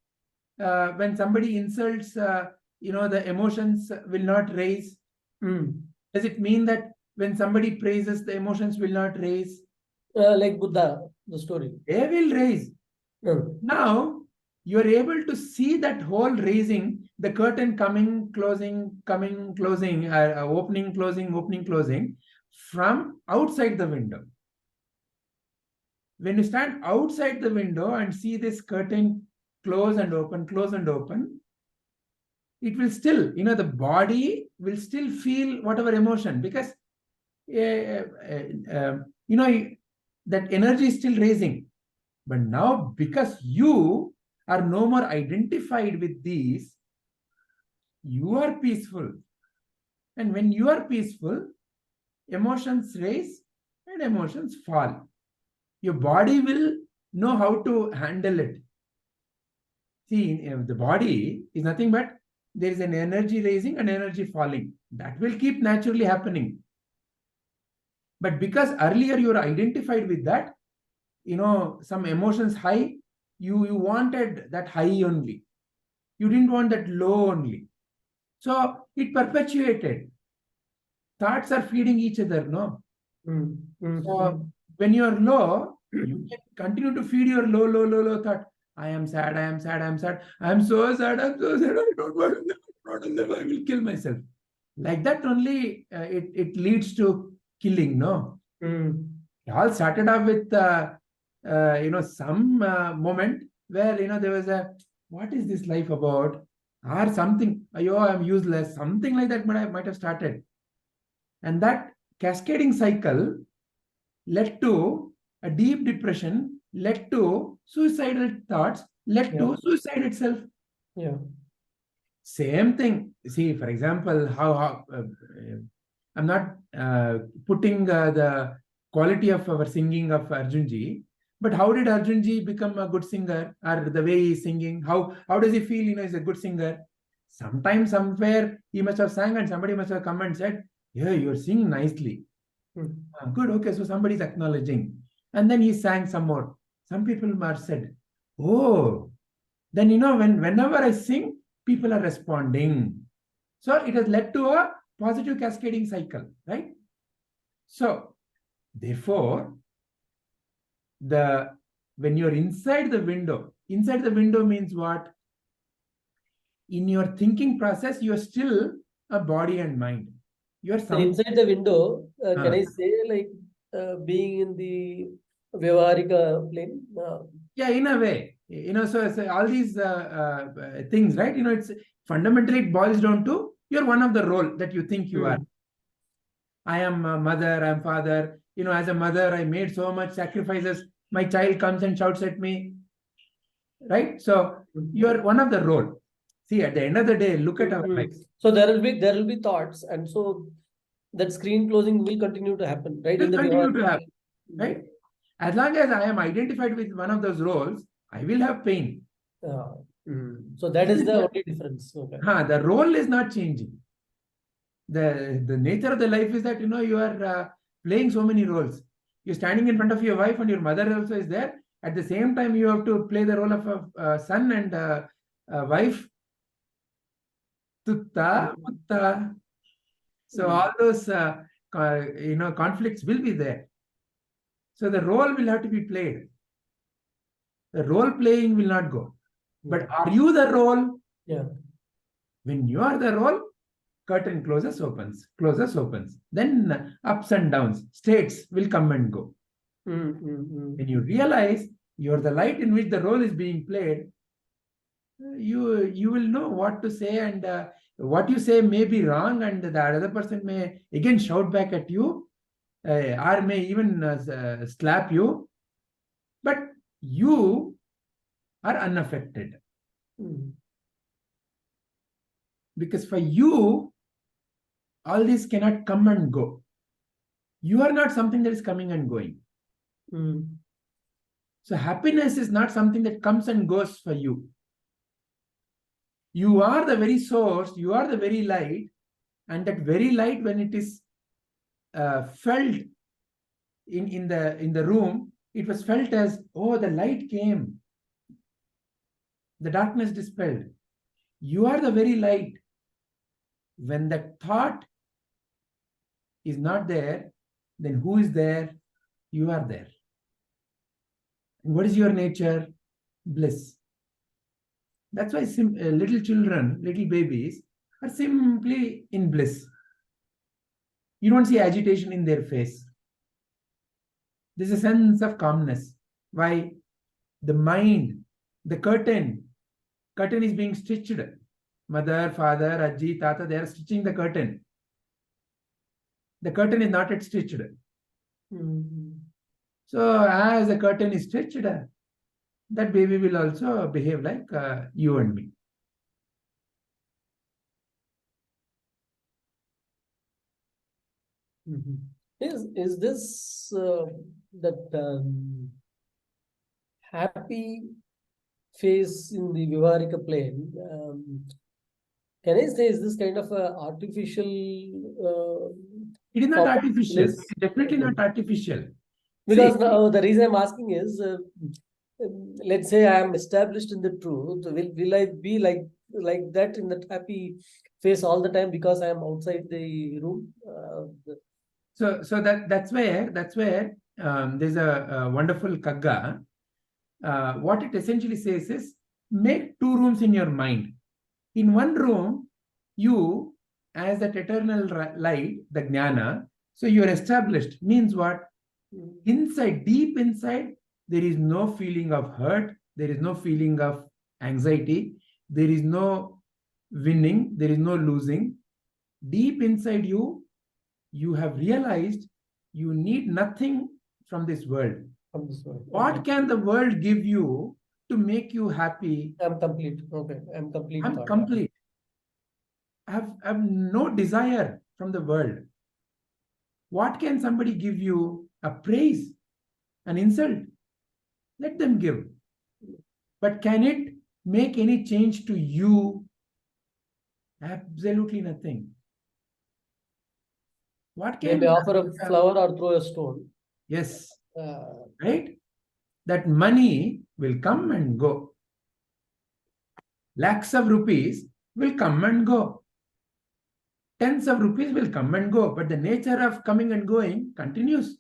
when somebody insults, the emotions will not raise? Does it mean that when somebody praises, the emotions will not raise? Like Buddha, the story. They will raise. Now you are able to see that whole raising, the curtain coming, closing, opening, closing from outside the window. When you stand outside the window and see this curtain close and open, it will still, the body will still feel whatever emotion, because, that energy is still raising. But now, because you are no more identified with these, you are peaceful. And when you are peaceful, emotions raise and emotions fall. Your body will know how to handle it. See, the body is nothing but there is an energy raising and energy falling. That will keep naturally happening. But because earlier you were identified with that, some emotions high, you wanted that high only. You didn't want that low only. So it perpetuated. Thoughts are feeding each other, no? So when you are low, you can continue to feed your low thought. I am sad, I am sad, I am sad. I am so sad, I am so sad. I don't want to live. I will kill myself. Like that only, it leads to killing, no? It all started off with, some moment where, there was what is this life about? Or something, I'm useless, something like that might have started. And that cascading cycle led to a deep depression, led to suicidal thoughts, led to suicide itself. Same thing. See, for example, how I'm not putting the quality of our singing of Arjunji, but how did Arjunji become a good singer, or the way he's singing? How does he feel? He's a good singer. Sometime, somewhere, he must have sang, and somebody must have come and said, "Yeah, you're singing nicely." Good. Okay, so somebody's acknowledging, and then he sang some more. Some people must said, "Oh, then whenever I sing, people are responding." So it has led to a positive cascading cycle, right? So therefore, when you're inside the window means what? In your thinking process, you're still a body and mind. You're So inside the window, can I say, like, being in the Vyavaharika plane? Yeah, in a way, so all these things, right? Fundamentally, it boils down to you're one of the role that you think you are. Mm. I am a mother, I'm father. As a mother, I made so much sacrifices. My child comes and shouts at me, right? So you're one of the role. See, at the end of the day, look at our lives. So there will be thoughts, and so that screen closing will continue to happen, right? Will continue to happen, Mm. right? As long as I am identified with one of those roles, I will have pain. So that is the only difference. Okay. The role is not changing. The nature of the life is that you are playing so many roles. You're standing in front of your wife and your mother also is there. At the same time, you have to play the role of a son and a wife. Tutta, mutta. So all those conflicts will be there. So the role will have to be played. The role playing will not go. But are you the role? Yeah. When you are the role, curtain closes, opens. Then ups and downs, states will come and go. When you realize you're the light in which the role is being played, you will know what to say, and what you say may be wrong, and the other person may again shout back at you, or may even slap you, but you are unaffected. Because for you, all this cannot come and go. You are not something that is coming and going. So happiness is not something that comes and goes for you. You are the very source, you are the very light, and that very light, when it is felt in the room, it was felt as, oh, the light came, the darkness dispelled. You are the very light. When that thought is not there, then who is there? You are there. And what is your nature? Bliss. That's why little children, little babies are simply in bliss. You don't see agitation in their face. There's a sense of calmness. Why? The mind, the curtain is being stitched. Mother, father, Ajji, Tata, they are stitching the curtain. The curtain is not yet stitched. So as the curtain is stitched, that baby will also behave like you and me. Is this that happy phase in the Vivarika plane? Can I say, is this kind of a artificial? It is not artificial. bliss? It's definitely not artificial. Because now the reason I'm asking is, let's say I am established in the truth. Will I be like that in that happy phase all the time because I am outside the room? So that's where there's a wonderful kagga. What it essentially says is, make two rooms in your mind. In one room, you as that eternal light, the jnana, so you're established. Means what? Inside, deep inside, there is no feeling of hurt, there is no feeling of anxiety, there is no winning, there is no losing. Deep inside you, you have realized you need nothing from this world. What can the world give you to make you happy? I'm complete. Okay, I'm complete. I'm complete. I have no desire from the world. What can somebody give you? A praise, an insult? Let them give. But can it make any change to you? Absolutely nothing. What can Maybe offer a flower or throw a stone. Yes. Right? That money will come and go. Lakhs of rupees will come and go. Tens of rupees will come and go. But the nature of coming and going continues.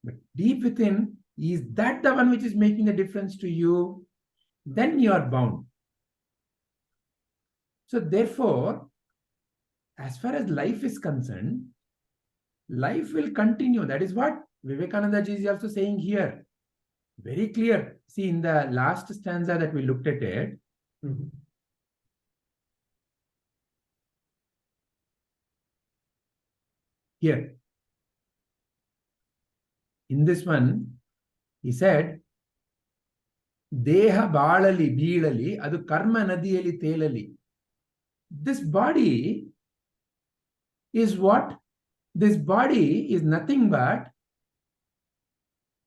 But deep within, is that the one which is making the difference to you? Then you are bound. So therefore, as far as life is concerned, life will continue. That is what Vivekananda ji is also saying here. Very clear. See, in the last stanza that we looked at it, here. In this one, he said, Deha balali beelali, adu karma nadiyali telali. This body is what? This body is nothing but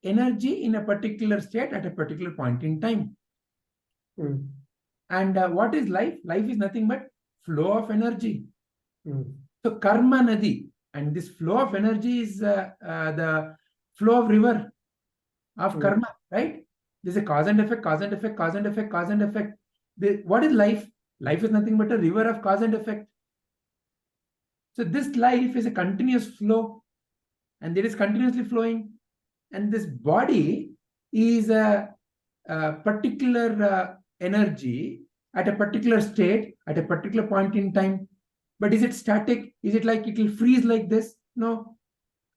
energy in a particular state at a particular point in time. Mm. And what is life? Life is nothing but flow of energy. Mm. So karma nadi, and this flow of energy is the flow of river of karma, right? There's a cause and effect, cause and effect, cause and effect, cause and effect. What is life? Life is nothing but a river of cause and effect. So this life is a continuous flow, and it is continuously flowing. And this body is a particular energy at a particular state, at a particular point in time. But is it static? Is it like it will freeze like this? No,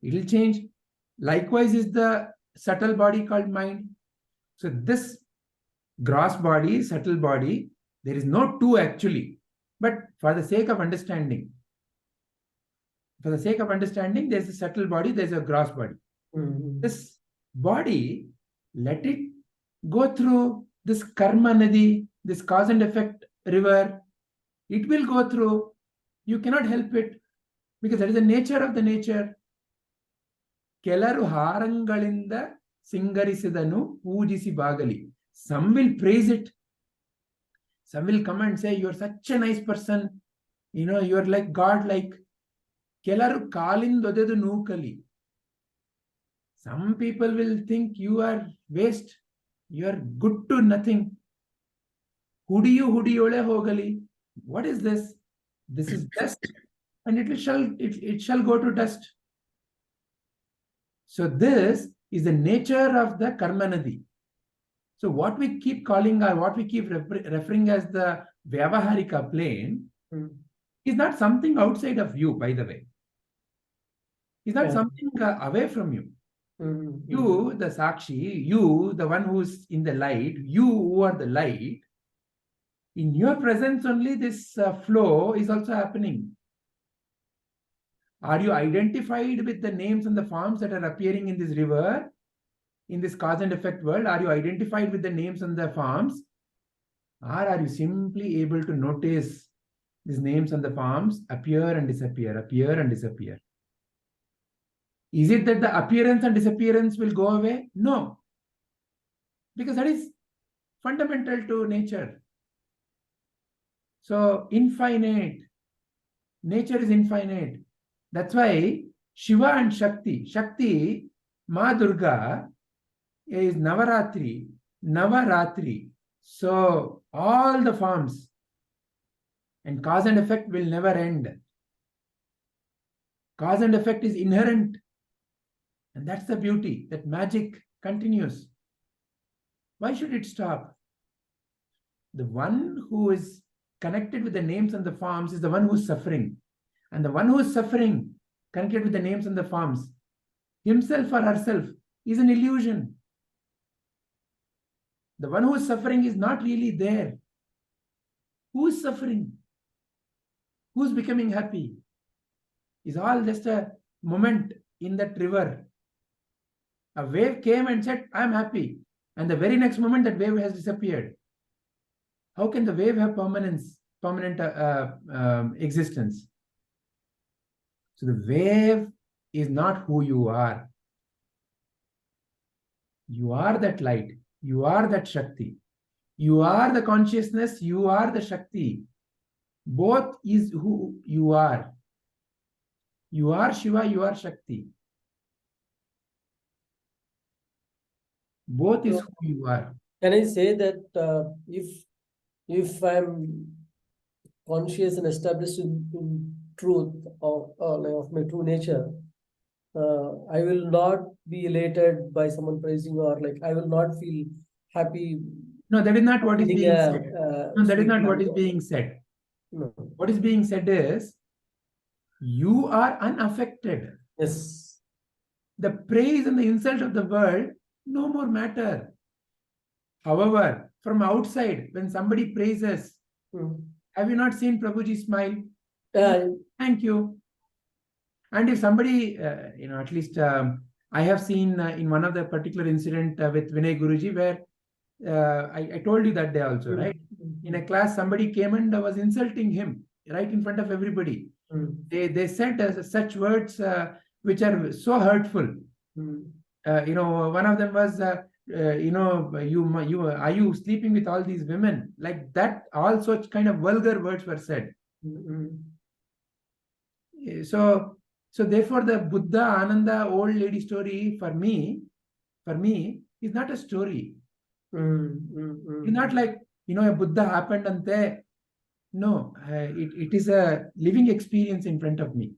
it will change. Likewise is the subtle body called mind. So this gross body, subtle body, there is no two actually. But for the sake of understanding, there's a subtle body, there's a gross body. Mm. This body, let it go through this karma nadi, this cause and effect river. It will go through. You cannot help it because that is the nature of the nature. Kelaru harangalinda singarisidanu pujisi bagali. Some will praise it. Some will come and say, you're such a nice person. You know, you're like God-like. Kelaru kalindodedu nukali. Some people will think you are waste. You are good to nothing. Hudiyu hudiyole hogali. What is this? This is dust, and it shall go to dust. So this is the nature of the karma nadi. So what we keep calling, or what we keep referring as the Vyavaharika plane, is not something outside of you, by the way. It's not something away from you. You, the Sakshi, you, the one who's in the light, you who are the light, in your presence only this flow is also happening. Are you identified with the names and the forms that are appearing in this river, in this cause and effect world? Are you identified with the names and the forms? Or are you simply able to notice these names and the forms appear and disappear, appear and disappear? Is it that the appearance and disappearance will go away? No. Because that is fundamental to nature. So infinite. Nature is infinite. That's why Shiva and Shakti, Ma Durga is Navaratri. So all the forms and cause and effect will never end. Cause and effect is inherent. And that's the beauty, that magic continues. Why should it stop? The one who is connected with the names and the forms is the one who's suffering. And the one who is suffering, connected with the names and the forms, himself or herself, is an illusion. The one who is suffering is not really there. Who is suffering? Who's becoming happy? Is all just a moment in that river. A wave came and said, I'm happy. And the very next moment that wave has disappeared. How can the wave have permanent existence? So the wave is not who you are. You are that light. You are that Shakti. You are the consciousness. You are the Shakti. Both is who you are. You are Shiva. You are Shakti. Both is who you are. Can I say that if I'm conscious and established in truth of my true nature, I will not be elated by someone praising, or like I will not feel happy. No, that is not what is being said. No, that is not what is speaking. being said. No. What is being said is, you are unaffected. Yes. The praise and the insult of the world no more matter. However, from outside, when somebody praises, have you not seen Prabhuji smile? Thank you. And if somebody, at least I have seen in one of the particular incident with Vinay Guruji, where I told you that day also, right? In a class, somebody came and was insulting him right in front of everybody. They said such words which are so hurtful. One of them was, you are you sleeping with all these women? Like that, all such kind of vulgar words were said. So therefore, the Buddha Ananda old lady story for me is not a story. It's not like, a Buddha happened and there. No, it is a living experience in front of me.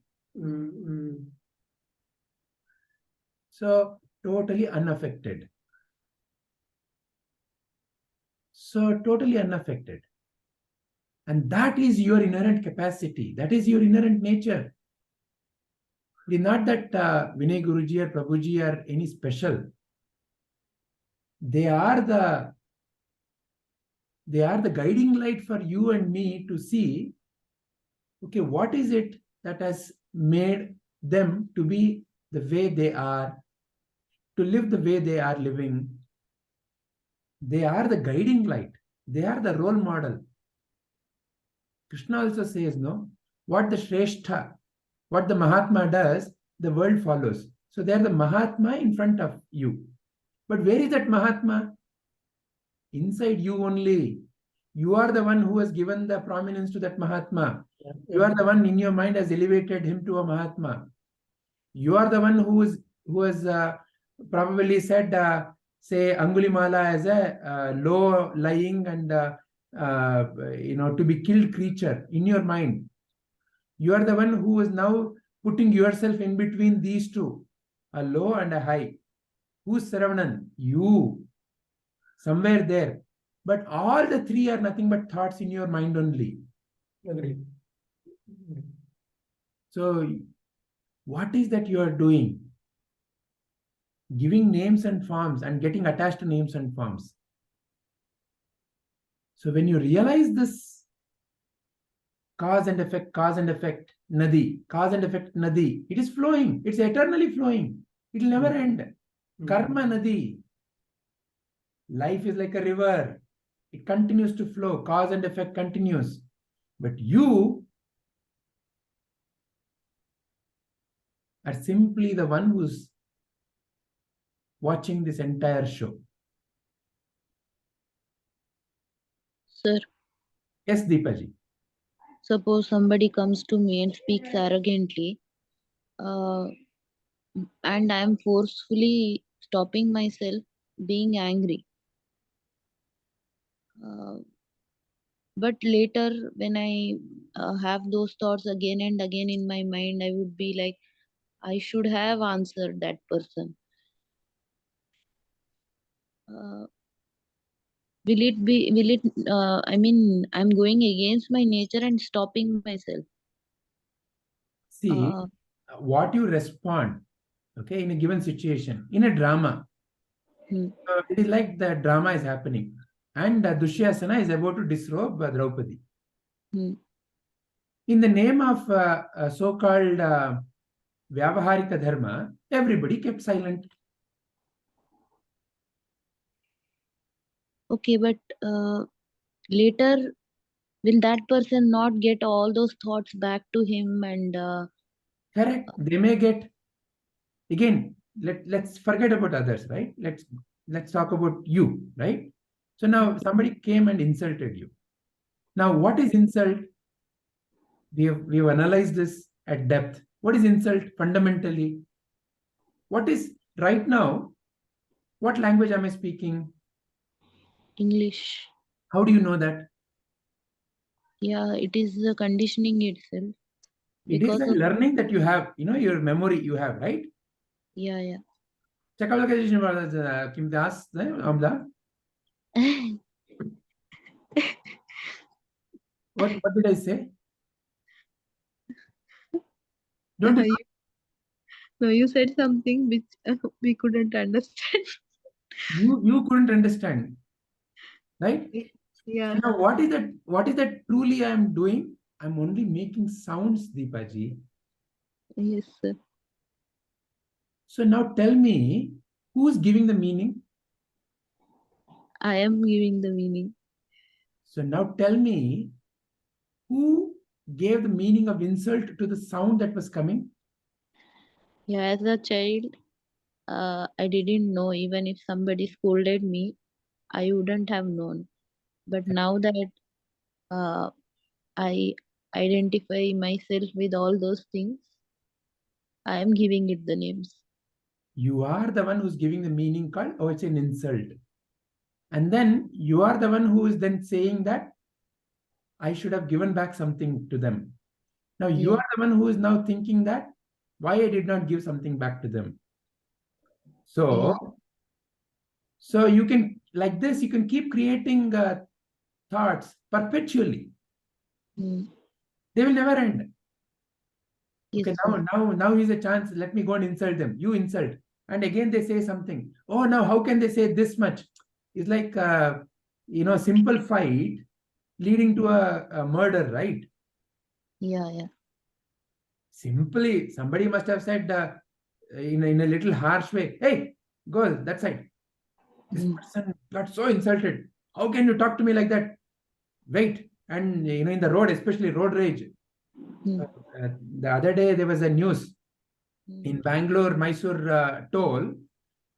So totally unaffected. So totally unaffected. And that is your inherent capacity. That is your inherent nature. It is not that Vinay Guruji or Prabhuji are any special. They are the guiding light for you and me to see, okay, what is it that has made them to be the way they are, to live the way they are living. They are the guiding light. They are the role model. Krishna also says, no, what the Shrestha, what the Mahatma does, the world follows. So they are the Mahatma in front of you. But where is that Mahatma? Inside you only. You are the one who has given the prominence to that Mahatma. You are the one in your mind has elevated him to a Mahatma. You are the one who has probably said, say, Angulimala as a low-lying and to be killed creature in your mind. You are the one who is now putting yourself in between these two, a low and a high. Who's Saravanan? You. Somewhere there. But all the three are nothing but thoughts in your mind only. Agree. So what is that you are doing? Giving names and forms and getting attached to names and forms. So when you realize this cause and effect, nadi, cause and effect, nadi, it is flowing. It's eternally flowing. It will never end. Karma nadi. Life is like a river. It continues to flow. Cause and effect continues. But you are simply the one who's watching this entire show. Sir, Yes, Deepaji. suppose somebody comes to me and speaks arrogantly, and I am forcefully stopping myself being angry. But later, when I have those thoughts again and again in my mind, I would be like, I should have answered that person. I'm going against my nature and stopping myself. See, what you respond, okay, in a given situation, in a drama, it is like the drama is happening and Dushyasana is about to disrobe Draupadi. In the name of so-called Vyavaharika Dharma, everybody kept silent. Okay, but later, will that person not get all those thoughts back to him? And Correct. They may get, again, let's forget about others, right? Let's talk about you, right? So now somebody came and insulted you. Now, what is insult? We've analyzed this at depth. What is insult fundamentally? What is right now? What language am I speaking? English. How do you know that? Yeah, it is the conditioning itself. It is the Because of learning that you have, your memory you have, right? yeah. Kim Das, Amla. What did I say? Don't you? No, you said something which we couldn't understand. You couldn't understand, right? Yeah. Now, what is that truly I am doing? I'm only making sounds, Deepaji. Yes, sir. So now tell me, who's giving the meaning? I am giving the meaning. So now tell me, who gave the meaning of insult to the sound that was coming? Yeah, as a child, I didn't know. Even if somebody scolded me, I wouldn't have known. But now that uh, I identify myself with all those things, I am giving it the names. You are the one who's giving the meaning called, oh, it's an insult. And then you are the one who is then saying that I should have given back something to them. Now you Yeah. are the one who is now thinking that why I did not give something back to them. So, Yeah. so you can, like this, you can keep creating thoughts perpetually. Mm. They will never end. Yes, Okay, sir. now is a chance. Let me go and insult them. You insult. And again they say something. Oh, now how can they say this much? It's like, simple fight leading to a murder, right? Yeah, yeah. Simply, somebody must have said in a little harsh way, hey, go that side. This Mm. person got so insulted. How can you talk to me like that? Wait. And, in the road, especially road rage. Mm. The other day, there was a news Mm. in Bangalore, Mysore toll.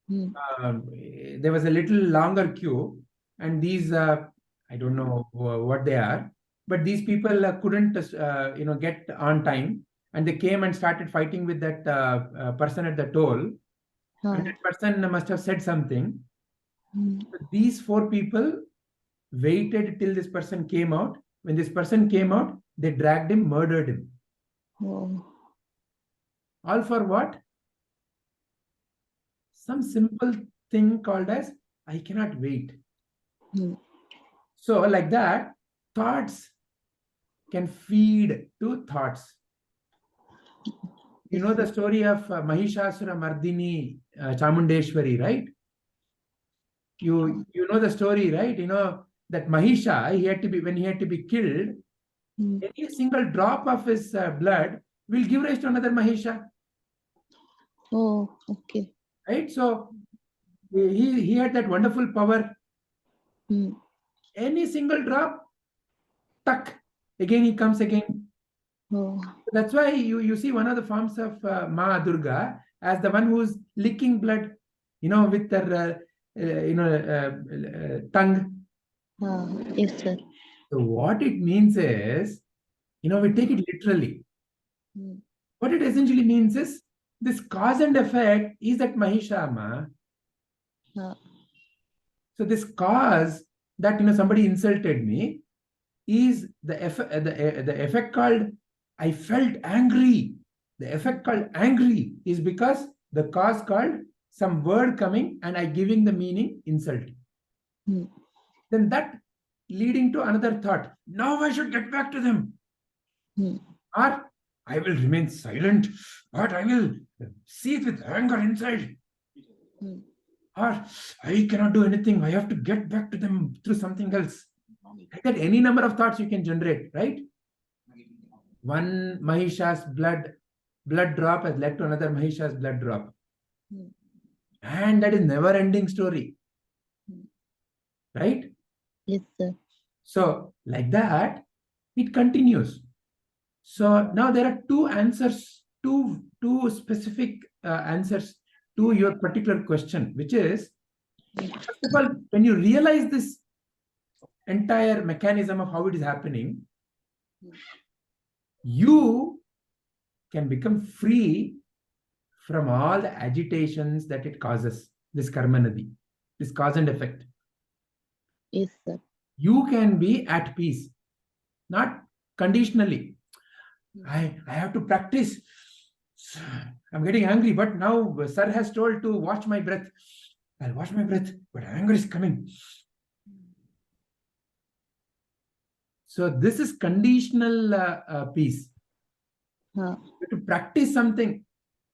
Mm. There was a little longer queue, and these, I don't know what they are, but these people couldn't, get on time, and they came and started fighting with that person at the toll, and Huh. that person must have said something. Mm. These four people waited till this person came out. When this person came out, they dragged him, murdered him. Oh. All for what? Some simple thing called as I cannot wait. Mm. So like that, thoughts can feed to thoughts. You know the story of Mahishasura Mardini Chamundeshwari, right? You know the story, right? You know that Mahisha, when he had to be killed, Mm. any single drop of his blood will give rise to another Mahisha, Oh, okay. right? So he had that wonderful power. Mm. Any single drop, tuck, again he comes again. Oh. That's why you see one of the forms of Ma Durga as the one who's licking blood, with her tongue. Yes, sir. So what it means is, we take it literally. Mm. What it essentially means is this cause and effect is that Mahishama. So this cause that somebody insulted me is the effect called I felt angry. The effect called angry is because the cause called some word coming and I giving the meaning insult. Mm. Then that leading to another thought. Now I should get back to them. Mm. Or I will remain silent, but I will seethe with anger inside. Mm. Or I cannot do anything. I have to get back to them through something else. Like that, any number of thoughts you can generate, right? One Mahisha's blood drop has led to another Mahisha's blood drop. Mm. And that is never ending story. Right? Yes, sir. So like that, it continues. So now there are two answers, two specific answers to your particular question, which is, first of all, when you realize this entire mechanism of how it is happening, you can become free from all the agitations that it causes, this karma nadi, this cause and effect. Yes, sir. You can be at peace, not conditionally. I have to practice. I'm getting angry, but now sir has told to watch my breath. I'll watch my breath, but anger is coming. So this is conditional peace. You have to practice something.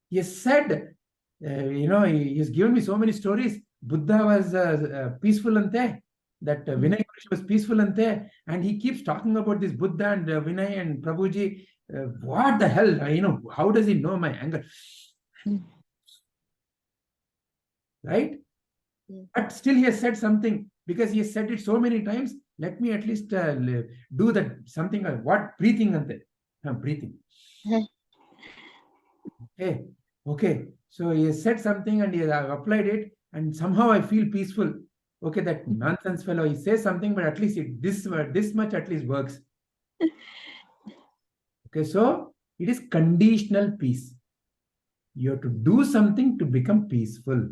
He has said, he's given me so many stories. Buddha was peaceful ante, that Vinay was peaceful ante, and he keeps talking about this Buddha and Vinay and Prabhuji. what the hell? How does he know my anger? Right? Yes. But still he has said something, because he has said it so many times. Let me at least do that something. What? Breathing ante. Breathing. Okay. So he has said something and he has applied it, and somehow I feel peaceful. Okay, that nonsense fellow, he says something, but at least this much at least works. Okay, so it is conditional peace. You have to do something to become peaceful.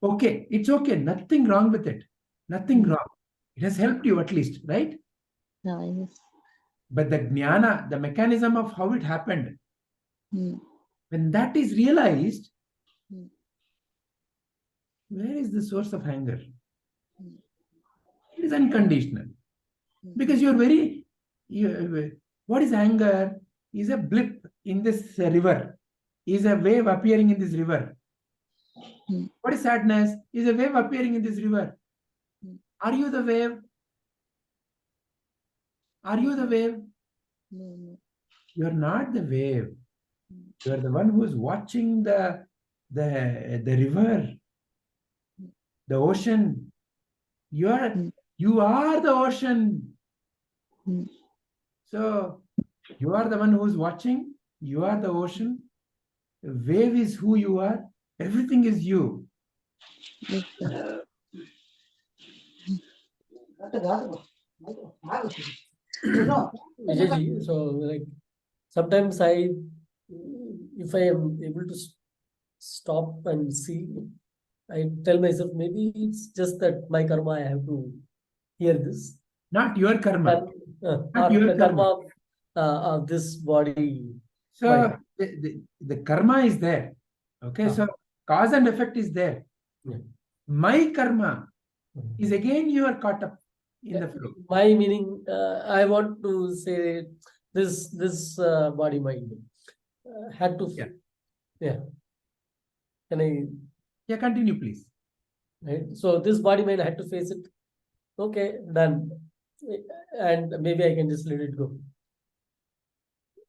Okay, it's okay. Nothing wrong with it. Nothing wrong. It has helped you at least, right? Yes. But the jnana, the mechanism of how it happened, when that is realized, where is the source of anger? It is unconditional. Because you're what is anger? Is a blip in this river, is a wave appearing in this river. What is sadness? Is a wave appearing in this river. Are you the wave? Are you the wave? No. You're not the wave. You are the one who is watching the river, the ocean. You are the ocean. So you are the one who is watching. You are the ocean. The wave is who you are. Everything is you. Yes, sir. Vijayji, so like sometimes if I am able to stop and see, I tell myself maybe it's just that my karma, I have to hear this. Not your karma. Or Not your the karma of this body. So the karma is there. Okay, so cause and effect is there. Yeah. My karma is again you are caught up in the flow. My meaning, I want to say this body mind had to. Yeah. Can I? Yeah, continue, please. Right. So this body mind had to face it. Okay, done. And maybe I can just let it go.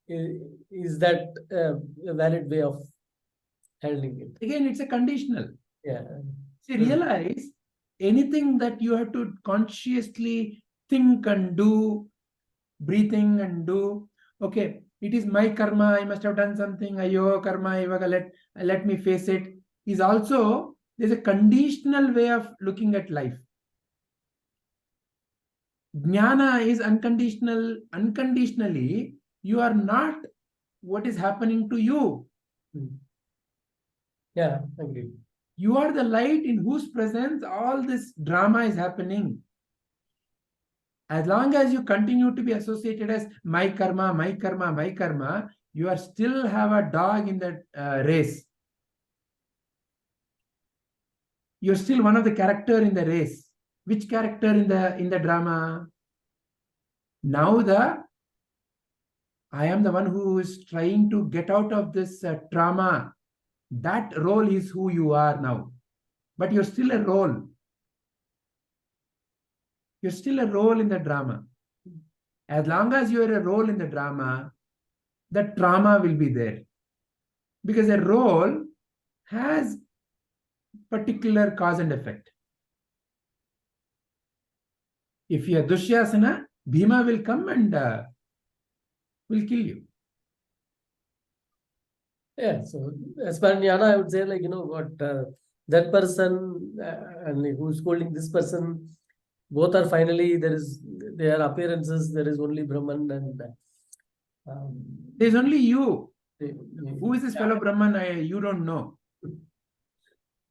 Is that a valid way of handling it? Again, it's a conditional. Yeah. See, realize anything that you have to consciously think and do, breathing and do. Okay, it is my karma. I must have done something. Ayo karma, ivaga let me face it. Is also there's a conditional way of looking at life. Jnana is unconditional. Unconditionally, you are not what is happening to you. Yeah, agree. You are the light in whose presence all this drama is happening. As long as you continue to be associated as my karma, you are still have a dog in that race. You're still one of the character in the race. Which character in the drama? Now I am the one who is trying to get out of this trauma. That role is who you are now. But you're still a role. You're still a role in the drama. As long as you're a role in the drama, the trauma will be there. Because a role has particular cause and effect. If you are Dushyasana, Bhima will come and will kill you. Yeah, so as per jnana, I would say what that person and who's scolding this person, both are finally their appearances. There is only Brahman and there's only you. Who is this fellow Brahman? You don't know.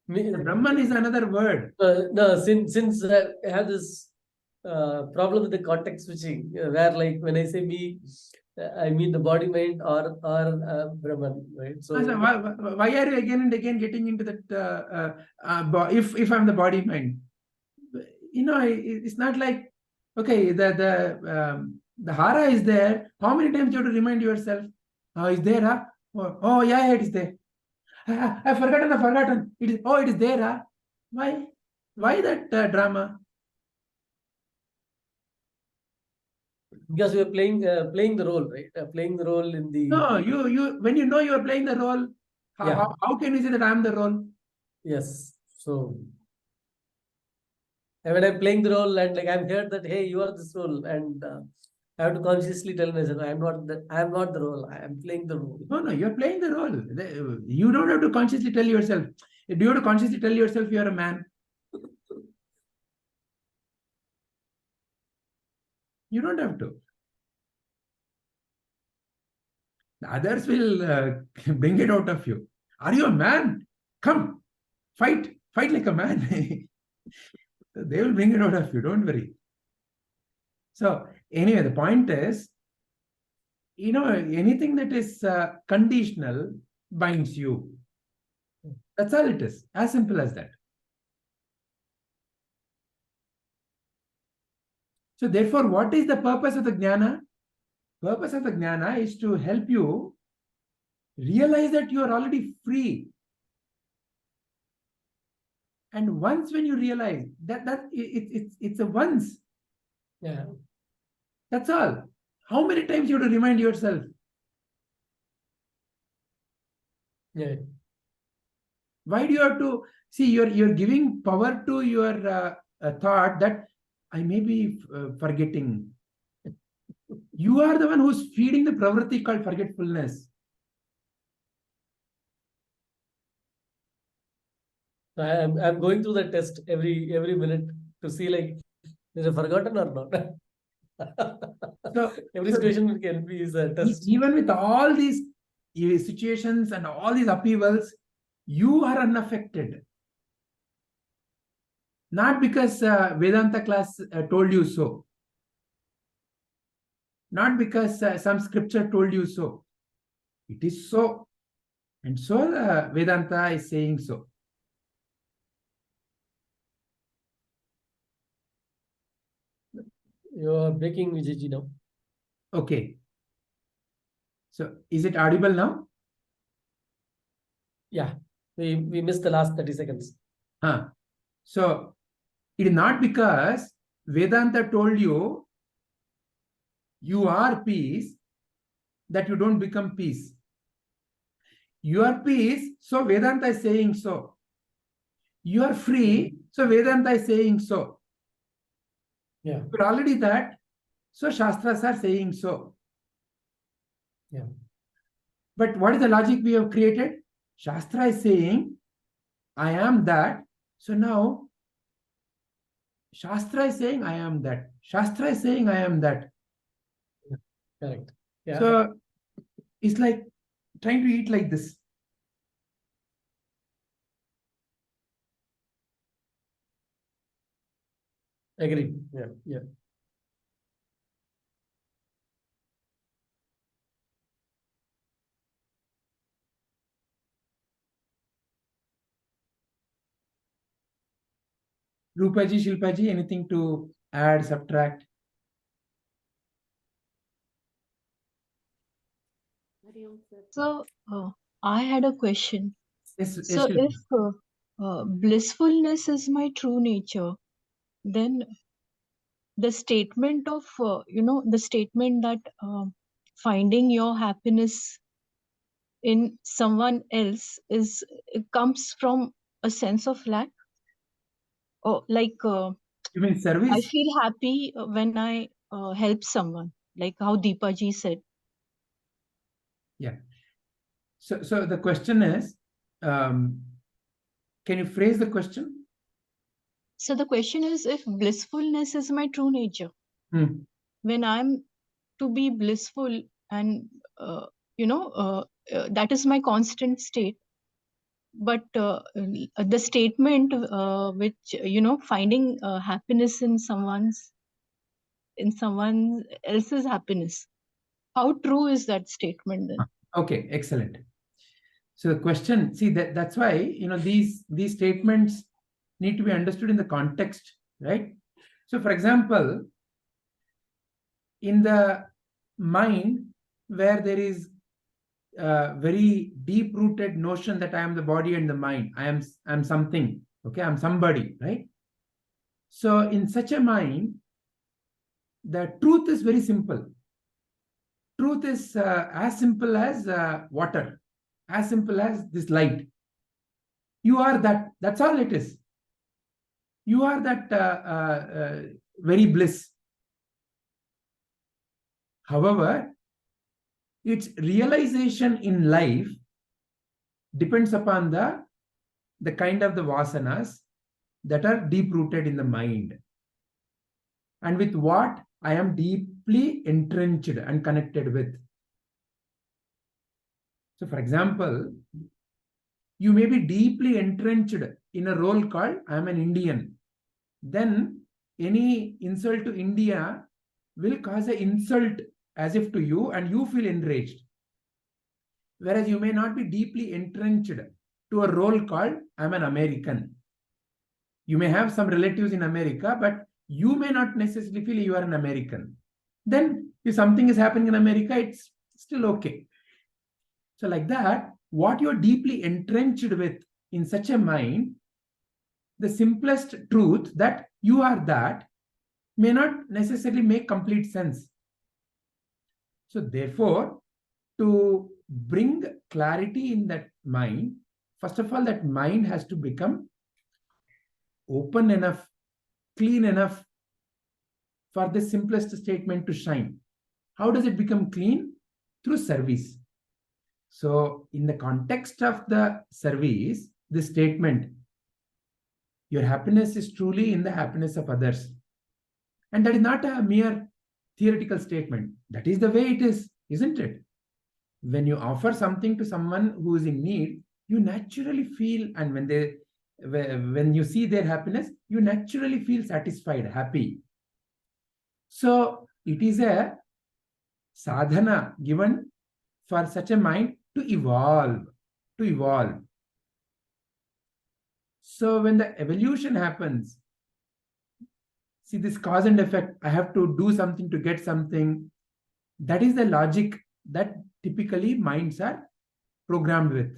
Brahman is another word. No, since I have this problem with the context switching, where like when I say me, I mean the body mind or Brahman, right? So why are you again and again getting into that? If I'm the body mind, it's not like okay. The hara is there. How many times you have to remind yourself? Is there? Huh? Oh yeah, it is there. I've forgotten. It is there. Huh? Why? Why that drama? Because we are playing the role, right? Playing the role in the No, when you know you are playing the role, Yeah. how can you say that I am the role? Yes. So and when I'm playing the role and like I'm heard that hey, you are this role, and I have to consciously tell myself I am not the role. I am playing the role. No, you're playing the role. You don't have to consciously tell yourself. Do you have to consciously tell yourself you're a man? You don't have to. The others will bring it out of you. Are you a man? Come, fight like a man. They will bring it out of you. Don't worry. So anyway, the point is, anything that is conditional binds you. That's all it is. As simple as that. So therefore, what is the purpose of the jnana? Purpose of the jnana is to help you realize that you are already free. And once when you realize that it's a once. Yeah. That's all. How many times you have to remind yourself? Yeah. Why do you have to see? You're giving power to your thought that I may be forgetting. You are the one who's feeding the pravritti called forgetfulness. I'm going through the test every minute to see like is it forgotten or not. So every situation can be is a test. even with all these situations and all these upheavals, you are unaffected. Not because Vedanta class told you so. Not because some scripture told you so. It is so. And so Vedanta is saying so. You are breaking Vijayji now. Okay. So is it audible now? Yeah. We missed the last 30 seconds. So it is not because Vedanta told you you are peace that you don't become peace. You are peace, so Vedanta is saying so. You are free, so Vedanta is saying so. Yeah. You're already that, so Shastras are saying so. Yeah. But what is the logic we have created? Shastra is saying, I am that. So now, Shastra is saying, I am that. Shastra is saying, I am that. Correct. Yeah. So it's like trying to eat like this. Agree. Yeah. Yeah. Rupaji, Shilpaji, anything to add, subtract? So, I had a question. Yes, yes, So, Shilpa. if blissfulness is my true nature, then the statement of, the statement that finding your happiness in someone else it comes from a sense of lack, or like You mean I service? feel happy when I help someone, like how Deepaji said. Yeah. So the question is, can you phrase the question? So the question is, if blissfulness is my true nature, when I'm to be blissful and that is my constant state, but the statement which finding happiness in someone else's happiness, how true is that statement then? Okay, excellent. So the question, see that's why these statements need to be understood in the context, right? So for example, in the mind where there is a very deep-rooted notion that I am the body and the mind, I'm something, okay, I'm somebody, right? So in such a mind, The truth is very simple. Truth is as simple as water, as simple as this light. You are that. That's all it is. You are that very bliss. However, its realization in life depends upon the kind of the vasanas that are deep rooted in the mind, and with what I am deeply entrenched and connected with. So, for example, you may be deeply entrenched in a role called I am an Indian. Then any insult to India will cause an insult as if to you, and you feel enraged. Whereas you may not be deeply entrenched to a role called I'm an American. You may have some relatives in America, but you may not necessarily feel you are an American. Then if something is happening in America, it's still okay. So like that, what you're deeply entrenched with in such a mind, the simplest truth that you are that may not necessarily make complete sense. So therefore, to bring clarity in that mind, first of all, that mind has to become open enough, clean enough for the simplest statement to shine. How does it become clean? Through service. So in the context of the service, this statement, your happiness is truly in the happiness of others. And that is not a mere theoretical statement. That is the way it is, isn't it? When you offer something to someone who is in need, you naturally feel, and when you see their happiness, you naturally feel satisfied, happy. So it is a sadhana given for such a mind to evolve. So when the evolution happens, see this cause and effect, I have to do something to get something. That is the logic that typically minds are programmed with.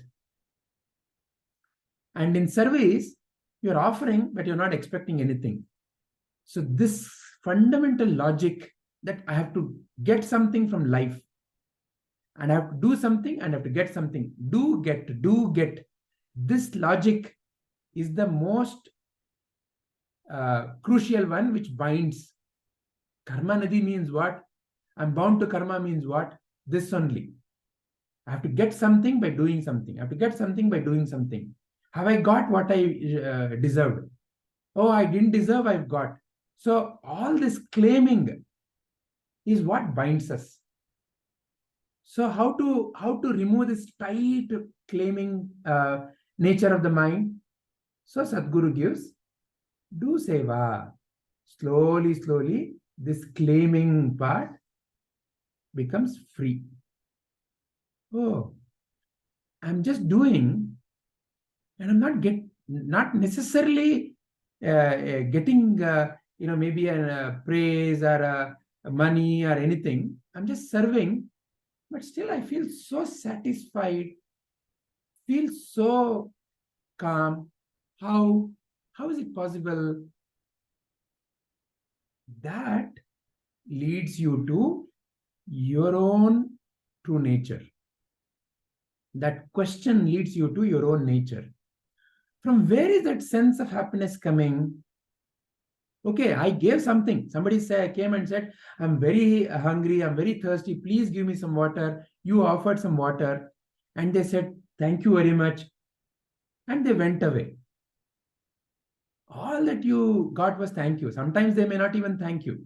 And in service, you're offering, but you're not expecting anything. So this fundamental logic that I have to get something from life, and I have to do something and I have to get something. Do get. This logic is the most crucial one, which binds. Karma nadi means what? I'm bound to karma means what? This only. I have to get something by doing something. I have to get something by doing something. Have I got what I deserved? Oh, I didn't deserve, I've got. So all this claiming is what binds us. So how to remove this tight claiming nature of the mind? So Sadhguru gives, do seva. Slowly, this claiming part becomes free. Oh, I'm just doing, and I'm not necessarily getting maybe a praise or a money or anything. I'm just serving, but still I feel so satisfied, feel so calm. How is it possible? That leads you to your own true nature. That question leads you to your own nature. From where is that sense of happiness coming? Okay, I gave something. Somebody came and said, I'm very hungry, I'm very thirsty, please give me some water. You offered some water. And they said, thank you very much. And they went away. All that you got was thank you. Sometimes they may not even thank you.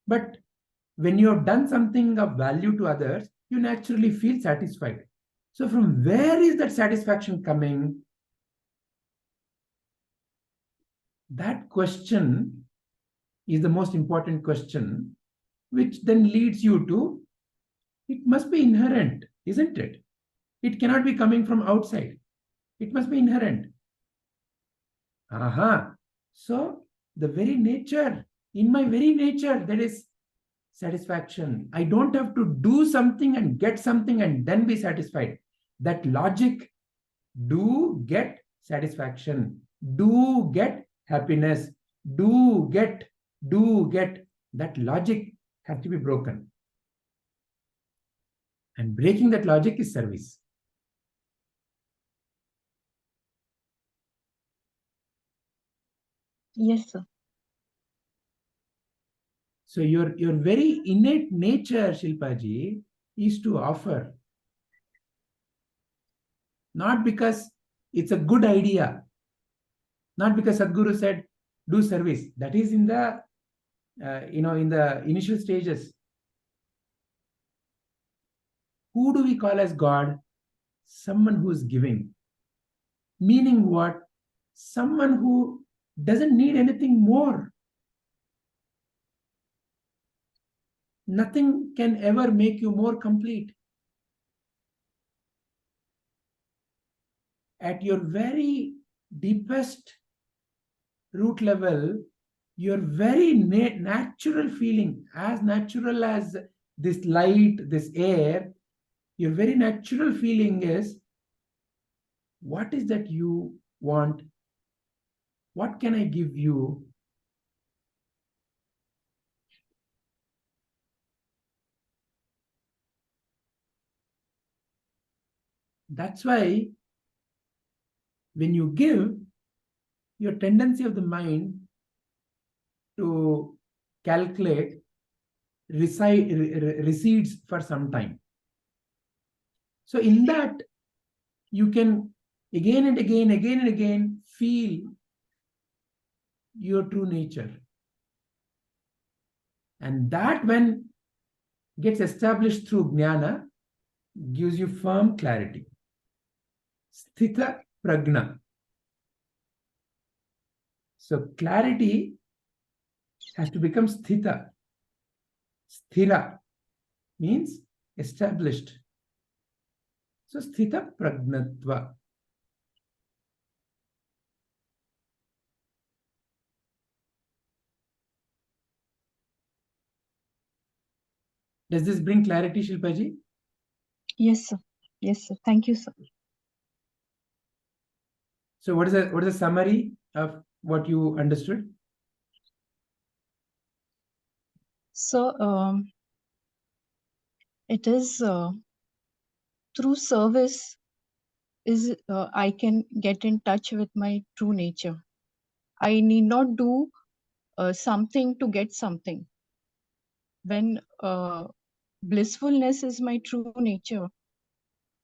But when you have done something of value to others, you naturally feel satisfied. So from where is that satisfaction coming? That question is the most important question, which then leads you to, it must be inherent, isn't it? It cannot be coming from outside. It must be inherent. So the very nature, in my very nature, there is satisfaction. I don't have to do something and get something and then be satisfied. That logic, do get satisfaction, do get happiness, do, get. That logic has to be broken. And breaking that logic is service. Yes, sir. So your very innate nature, Shilpaji, is to offer. Not because it's a good idea. Not because Sadhguru said, do service. That is in the, in the initial stages. Who do we call as God? Someone who is giving. Meaning what? Someone who doesn't need anything more. Nothing can ever make you more complete. At your very deepest root level, your very natural feeling, as natural as this light, this air, your very natural feeling is, what is that you want? What can I give you? That's why when you give, your tendency of the mind to calculate recedes for some time. So in that, you can again and again feel your true nature. And that, when gets established through jnana, gives you firm clarity. Sthita prajna. So clarity has to become sthita. Sthira means established. So sthita prajnatva. Does this bring clarity, Shilpaji? Yes, sir. Yes, sir. Thank you, sir. So what is the summary of what you understood? So it is through service is I can get in touch with my true nature. I need not do something to get something. When blissfulness is my true nature,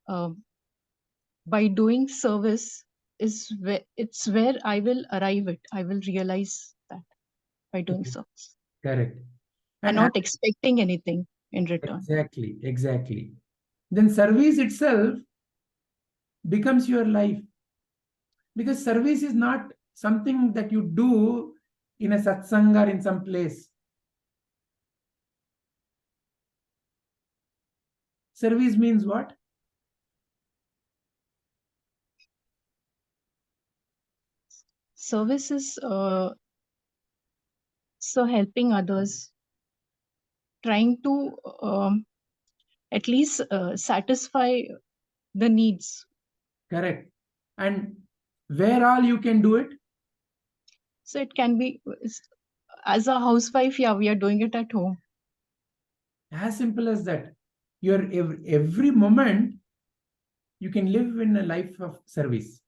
by doing service is it's where I will arrive it. I will realize that by doing service. Correct. And not expecting anything in return. Exactly. Then service itself becomes your life. Because service is not something that you do in a satsang or in some place. Service means what? Service is so helping others, trying to at least satisfy the needs. Correct. And where all you can do it? So it can be, as a housewife, yeah, we are doing it at home. As simple as that. Your every moment you can live in a life of service.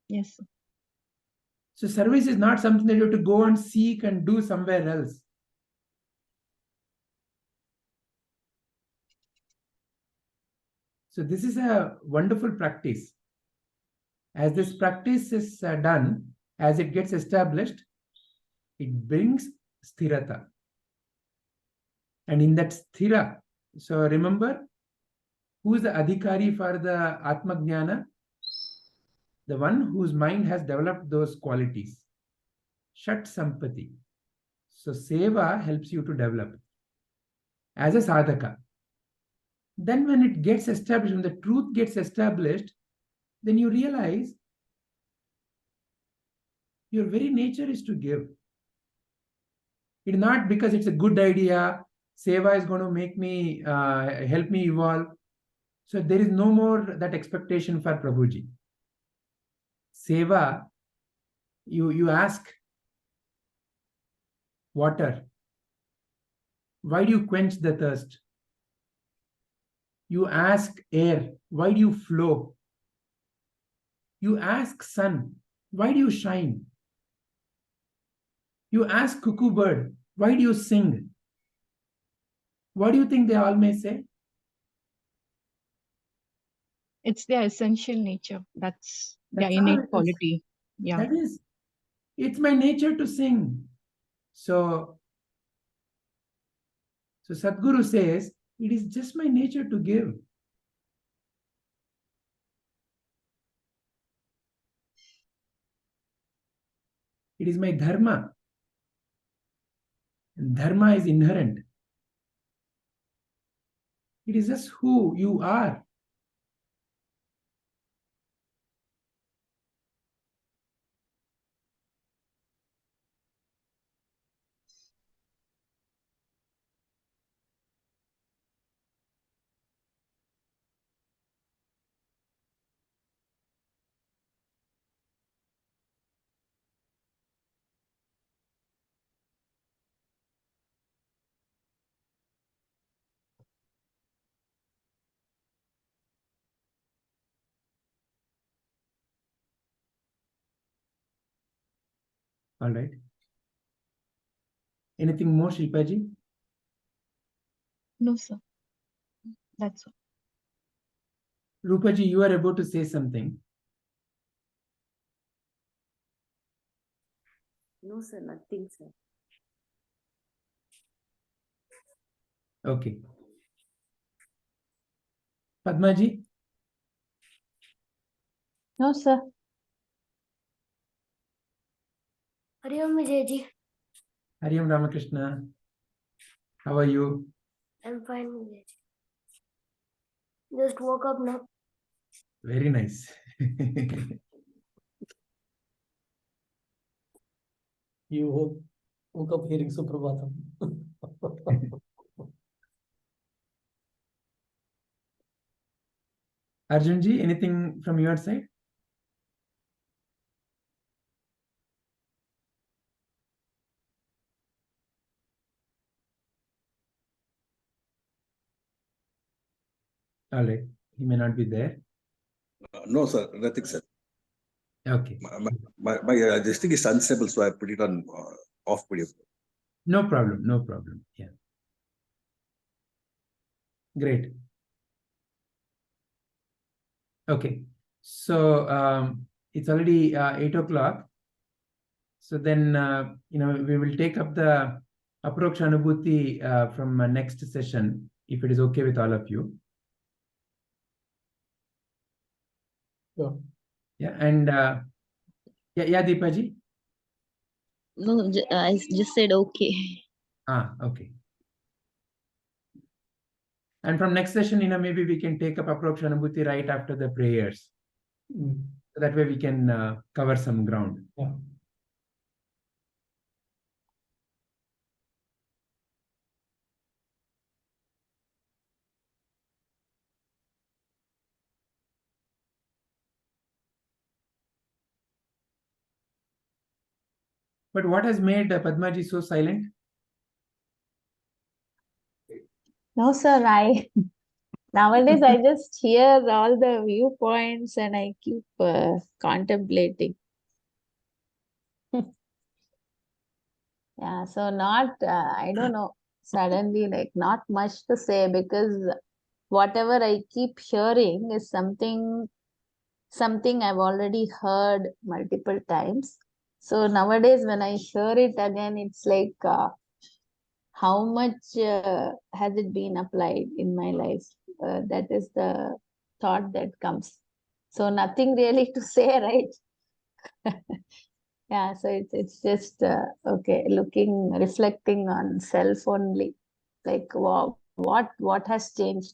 Yes. So service is not something that you have to go and seek and do somewhere else. So this is a wonderful practice. As this practice is done, as it gets established, it brings sthirata. And in that sthira, so remember, who is the adhikari for the Atma Jnana? The one whose mind has developed those qualities. Shat Sampati. So seva helps you to develop as a sadhaka. Then when it gets established, when the truth gets established, then you realize your very nature is to give. It's not because it's a good idea, seva is going to make me, help me evolve. So there is no more that expectation for Prabhuji. Seva, you ask water, why do you quench the thirst? You ask air, why do you flow? You ask sun, why do you shine? You ask cuckoo bird, why do you sing? What do you think they all may say? It's their essential nature. That's their That's all it innate is. quality. Yeah. That is, it's my nature to sing. So Sadhguru says, it is just my nature to give. It is my dharma. And dharma is inherent. It is just who you are. All right. Anything more, Shilpaji? No, sir. That's all. Rupaji, you are about to say something. No, sir, nothing, sir. Okay. Padmaji? No, sir. Hari Om Vijayji. Hari Om Ramakrishna. How are you? I'm fine, Vijayji. Just woke up now. Very nice. You woke up hearing Suprabhatam. Arjunji, anything from your side? All right. He may not be there. No, sir, nothing, sir. Okay. This thing is unstable, so I put it on off video. No problem. No problem. Yeah. Great. Okay. So it's already 8 o'clock. So then, we will take up the Aparoksha Anubhuti from next session, if it is okay with all of you. Yeah. Yeah. And yeah, Deepaji? No, I just said okay. Okay. And from next session, maybe we can take up Aparoksha Anubhuti right after the prayers. Mm. So that way we can cover some ground. Yeah. But what has made Padmaji so silent? No, sir. Nowadays I just hear all the viewpoints and I keep contemplating. Yeah, so not, I don't know, suddenly like not much to say because whatever I keep hearing is something I've already heard multiple times. So nowadays when I hear it again, it's like how much has it been applied in my life? That is the thought that comes. So nothing really to say, right? Yeah, so it's just okay, reflecting on self only. Like, wow, what has changed?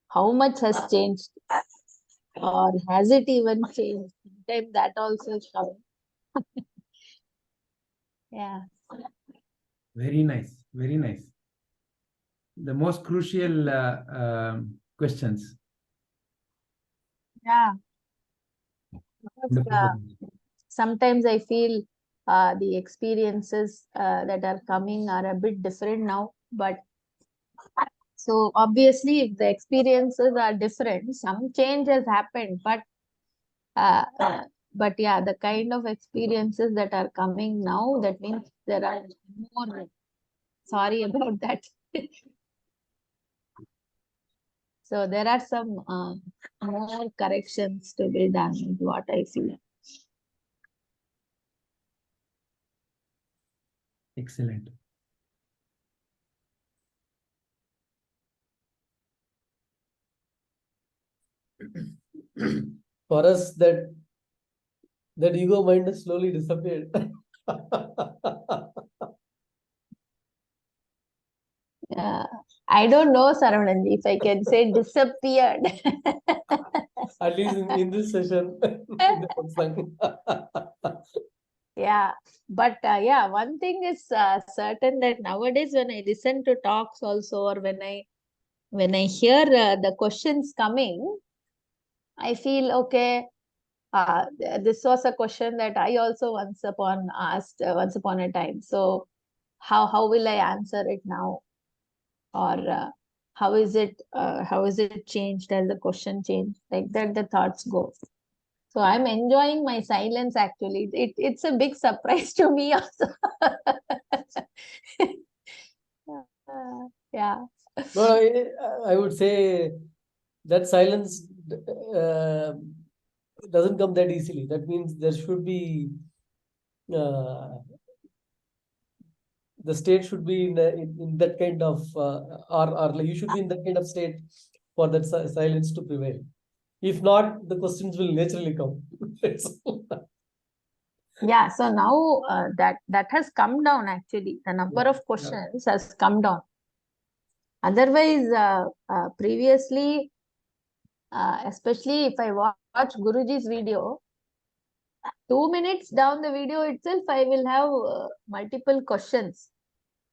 How much has changed? Or has it even changed? Sometimes that also is coming. Yeah. Very nice. Very nice. The most crucial questions. Yeah. Sometimes I feel the experiences that are coming are a bit different now. But so obviously, if the experiences are different, some change has happened. But yeah, the kind of experiences that are coming now, that means there are more. Sorry about that. So there are some more corrections to be done, is what I feel. Excellent. For us, that ego mind has slowly disappeared. I don't know, Saravanan, if I can say disappeared. At least in this session. In the satsang. Yeah, but yeah, one thing is certain, that nowadays when I listen to talks also, or when I hear the questions coming, I feel okay. This was a question that I also once upon a time. So how will I answer it now? Or how is it changed as the question changed? Like that, the thoughts go. So I'm enjoying my silence actually. It's a big surprise to me also. Yeah. No, I would say that silence doesn't come that easily. That means there should be the state should be in that kind of or like you should be in that kind of state for that silence to prevail. If not, the questions will naturally come. Yeah, so now that has come down actually. The number of questions has come down. Otherwise, previously, especially if I watch Guruji's video, 2 minutes down the video itself, I will have multiple questions.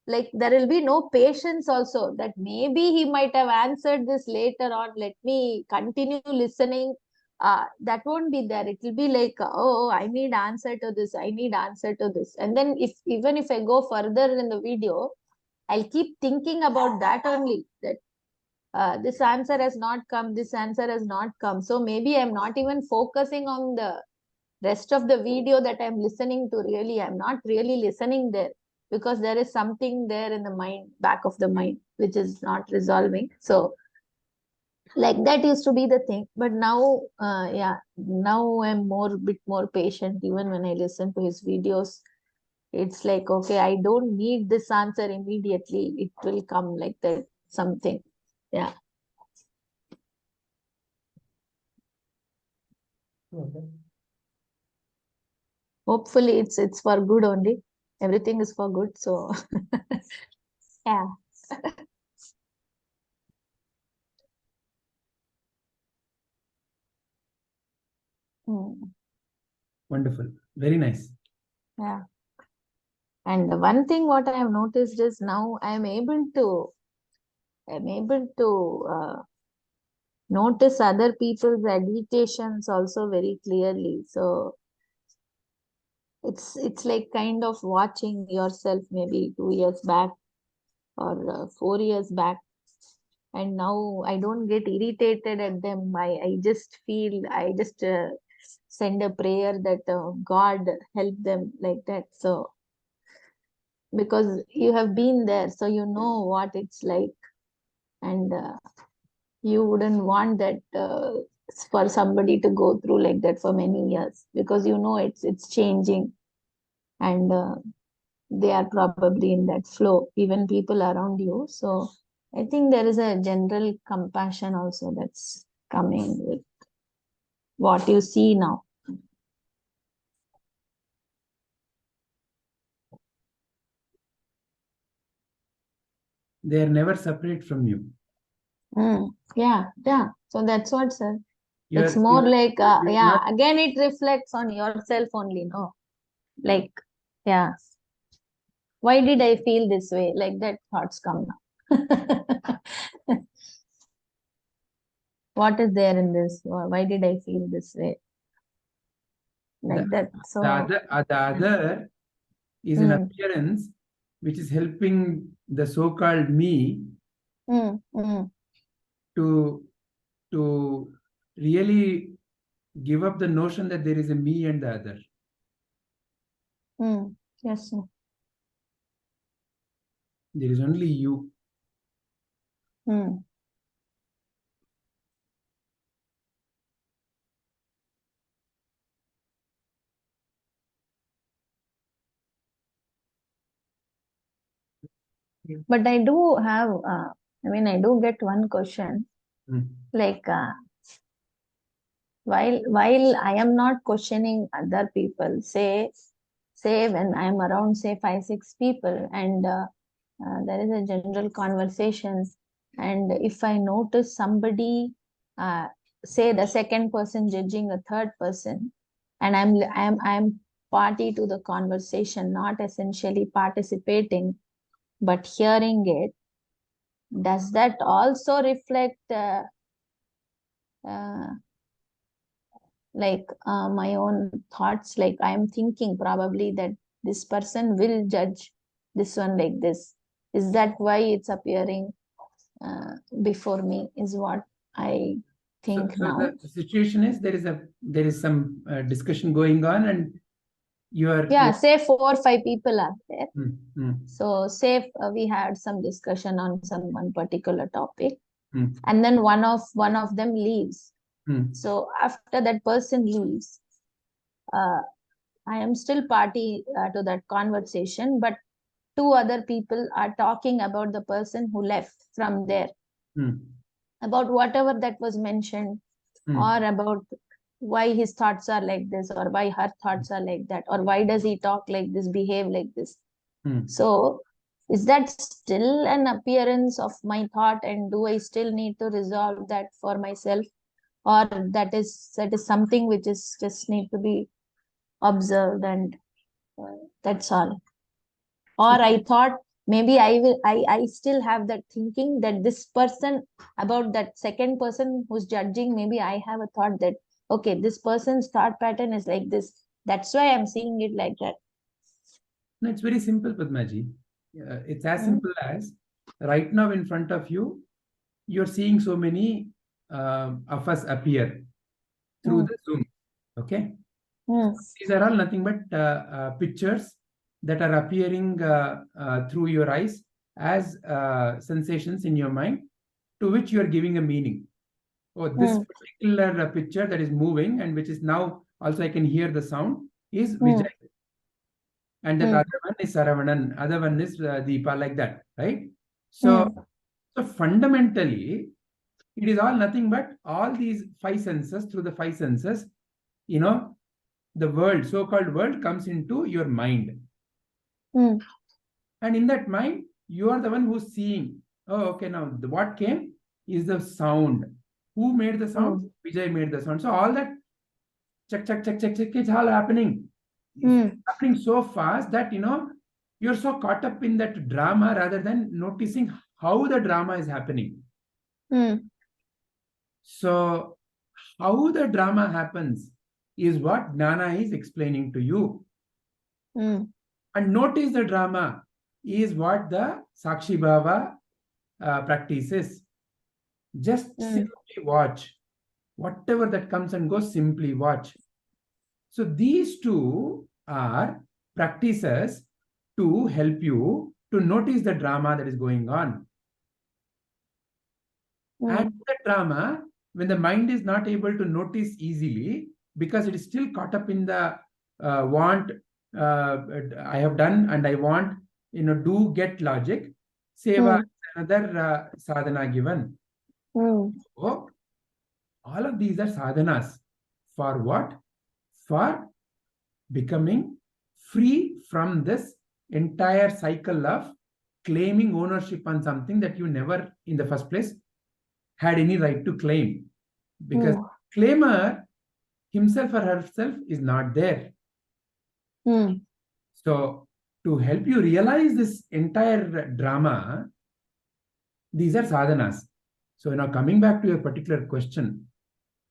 Like there will be no patience also, that maybe he might have answered this later on. Let me continue listening. That won't be there. It will be like, oh, I need answer to this. I need answer to this. And then even if I go further in the video, I'll keep thinking about that only. That this answer has not come. This answer has not come. So maybe I'm not even focusing on the rest of the video that I'm listening to. Really, I'm not really listening there, because there is something there in the mind, back of the mind, which is not resolving. So like that used to be the thing. But now, now I'm bit more patient. Even when I listen to his videos, it's like, okay, I don't need this answer immediately. It will come like that, something. Yeah. Okay. Hopefully it's for good only. Everything is for good. So yeah. Wonderful. Very nice. Yeah. And one thing what I have noticed is now I'm able to notice other people's agitations also very clearly. So it's like kind of watching yourself maybe 2 years back or 4 years back, and now I don't get irritated at them. I just feel, I just send a prayer that God help them, like that. So because you have been there, so you know what it's like, and you wouldn't want that for somebody to go through like that for many years, because you know it's changing, and they are probably in that flow, even people around you. So I think there is a general compassion also that's coming with what you see now. They are never separate from you. Yeah. So that's what, sir. You're, It's more you're, like, you're not, again, it reflects on yourself only, no? Like, yeah. Why did I feel this way? Like that thoughts come now. What is there in this? Why did I feel this way? like that. So The other is an Mm. appearance which is helping the so-called me to really give up the notion that there is a me and the other. Yes, sir. There is only you. But I do have, I do get one question, like, while I am not questioning other people, say when I am around, say 5-6 people, and there is a general conversation, and if I notice somebody, say the second person judging a third person, and I'm party to the conversation, not essentially participating, but hearing it, does that also reflect my own thoughts? Like, I'm thinking probably that this person will judge this one like this. Is that why it's appearing before me, is what I think So now. the situation is there is some discussion going on, and Say 4 or 5 people are there. Mm. So say we had some discussion on one particular topic, Mm. and then one of them leaves. Mm. So after that person leaves, I am still party to that conversation, but 2 other people are talking about the person who left from there, about whatever that was mentioned, or about why his thoughts are like this, or why her thoughts are like that, or why does he talk like this, behave like this. So is that still an appearance of my thought, and do I still need to resolve that for myself, or that is something which is just need to be observed, and that's all? Or I thought maybe I still have that thinking that this person, about that second person who's judging, maybe I have a thought that, okay, this person's thought pattern is like this, that's why I'm seeing it like that. No, it's very simple, Padmaji. It's as simple as right now in front of you, you're seeing so many of us appear through the Zoom. Okay? These are all nothing but pictures that are appearing through your eyes as sensations in your mind, to which you are giving a meaning. Oh, this particular picture that is moving, and which is now also I can hear the sound, is Vijay. And the other one is Saravanan, other one is Deepa, like that, right? So fundamentally, it is all nothing but all these 5 senses. Through the 5 senses, the world, so-called world, comes into your mind. And in that mind, you are the one who's seeing. Oh, okay, now what came is the sound. Who made the sound? Vijay made the sound. So all that check, it's all happening. It's happening so fast that, you're so caught up in that drama rather than noticing how the drama is happening. So how the drama happens is what Gnana is explaining to you. And notice the drama is what the Sakshi Bhava practices. Just simply watch. Whatever that comes and goes, simply watch. So these 2 are practices to help you to notice the drama that is going on. And the drama, when the mind is not able to notice easily, because it is still caught up in the want, I have done and I want, do get logic. Seva is another sadhana given. So all of these are sadhanas. For what? For becoming free from this entire cycle of claiming ownership on something that you never in the first place had any right to claim. Because claimer himself or herself is not there. So to help you realize this entire drama, these are sadhanas. So now coming back to your particular question.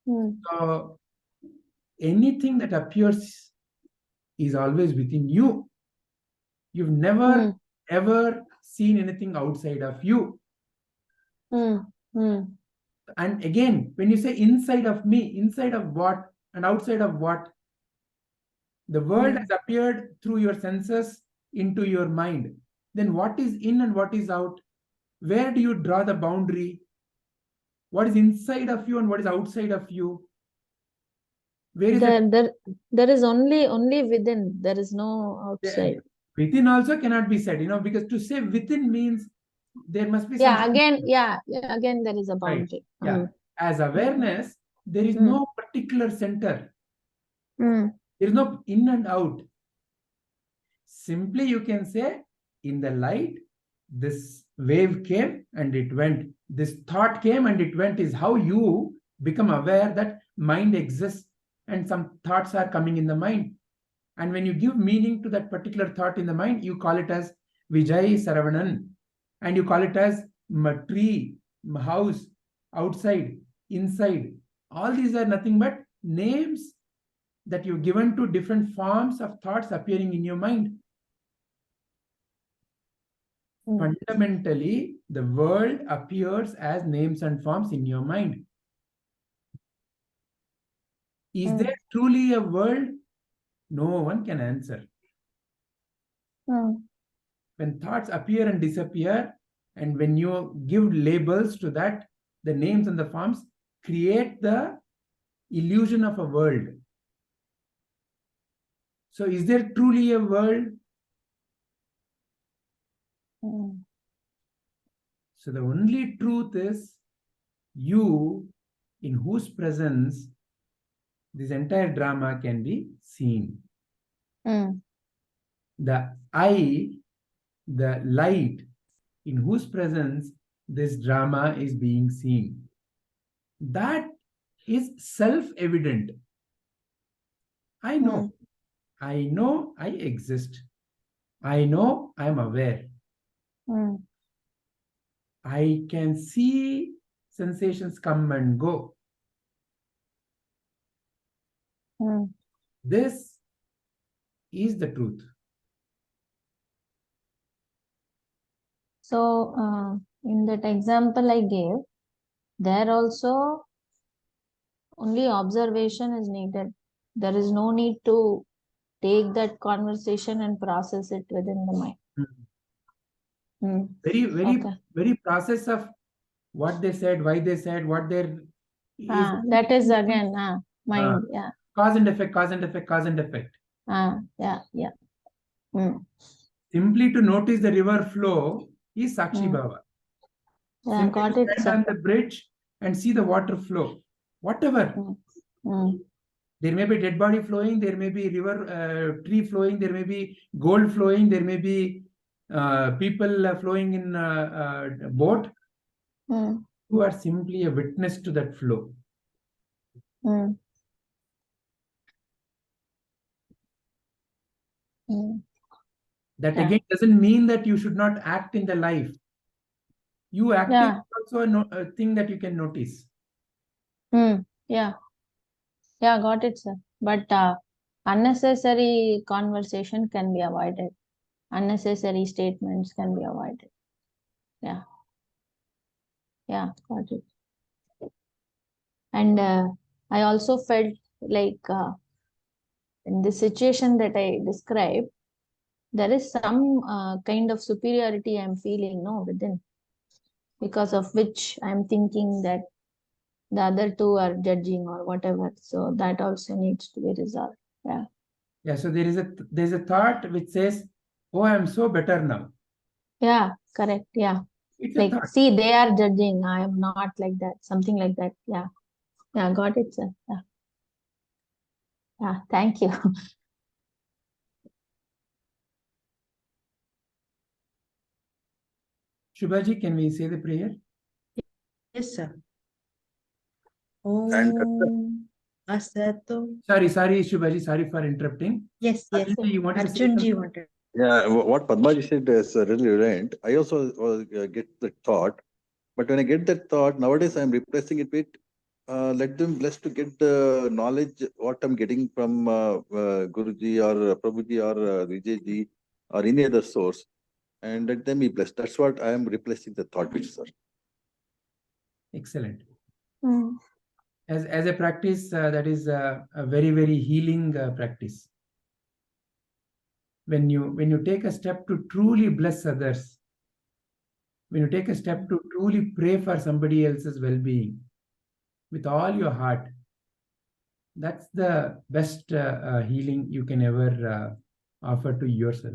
So anything that appears is always within you. You've never ever seen anything outside of you. And again, when you say inside of me, inside of what and outside of what? The world has appeared through your senses into your mind. Then what is in and what is out? Where do you draw the boundary? What is inside of you and what is outside of you? Where is it? There is only within. There is no outside. Within also cannot be said, because to say within means there must be Yeah, some. again there is a Right. boundary. Yeah. As awareness, there is no particular center. There is no in and out. Simply you can say, in the light, this wave came and it went. This thought came and it went, is how you become aware that mind exists and some thoughts are coming in the mind. And when you give meaning to that particular thought in the mind, you call it as Vijay Saravanan, and you call it as tree, house, outside, inside. All these are nothing but names that you've given to different forms of thoughts appearing in your mind. Fundamentally, the world appears as names and forms in your mind. Is there truly a world? No one can answer. When thoughts appear and disappear, and when you give labels to that, the names and the forms create the illusion of a world. So is there truly a world? So the only truth is you, in whose presence this entire drama can be seen. The I, the light, in whose presence this drama is being seen. That is self-evident. I know. I know I exist. I know I am aware. I can see sensations come and go. This is the truth. So, in that example I gave, there also only observation is needed. There is no need to take that conversation and process it within the mind. Very process of what they said, why they said, what they're... that is again mind. Cause and effect, cause and effect, cause and effect. Simply to notice the river flow is Sakshi Bhava. Simply got to it, stand on the bridge and see the water flow. Whatever. There may be dead body flowing, there may be river, tree flowing, there may be gold flowing, there may be people flowing in a boat who are simply a witness to that flow. That again doesn't mean that you should not act in the life. You acting is also a thing that you can notice. Got it, sir. But unnecessary conversation can be avoided. Unnecessary statements can be avoided. Got it. And I also felt like in the situation that I described, there is some kind of superiority I'm feeling within, because of which I'm thinking that the other two are judging or whatever. So that also needs to be resolved. So there's a thought which says, oh, I'm so better now. Correct. It's like, see, they are judging, I am not like that, something like that. Got it, sir. Thank you. Shubhaji, can we say the prayer? Yes, sir. Sorry, Shubhaji, sorry for interrupting. Yes. You wanted to say Arjunji wanted. Yeah, what Padmaji said is really relevant. I also get the thought, but when I get that thought, nowadays I'm replacing it with let them bless to get the knowledge what I'm getting from Guruji or Prabhuji or Vijayji or any other source, and let them be blessed. That's what I am replacing the thought with, sir. Excellent. Mm. As a practice, that is a very, very healing practice. When you take a step to truly bless others, when you take a step to truly pray for somebody else's well-being with all your heart, that's the best healing you can ever offer to yourself.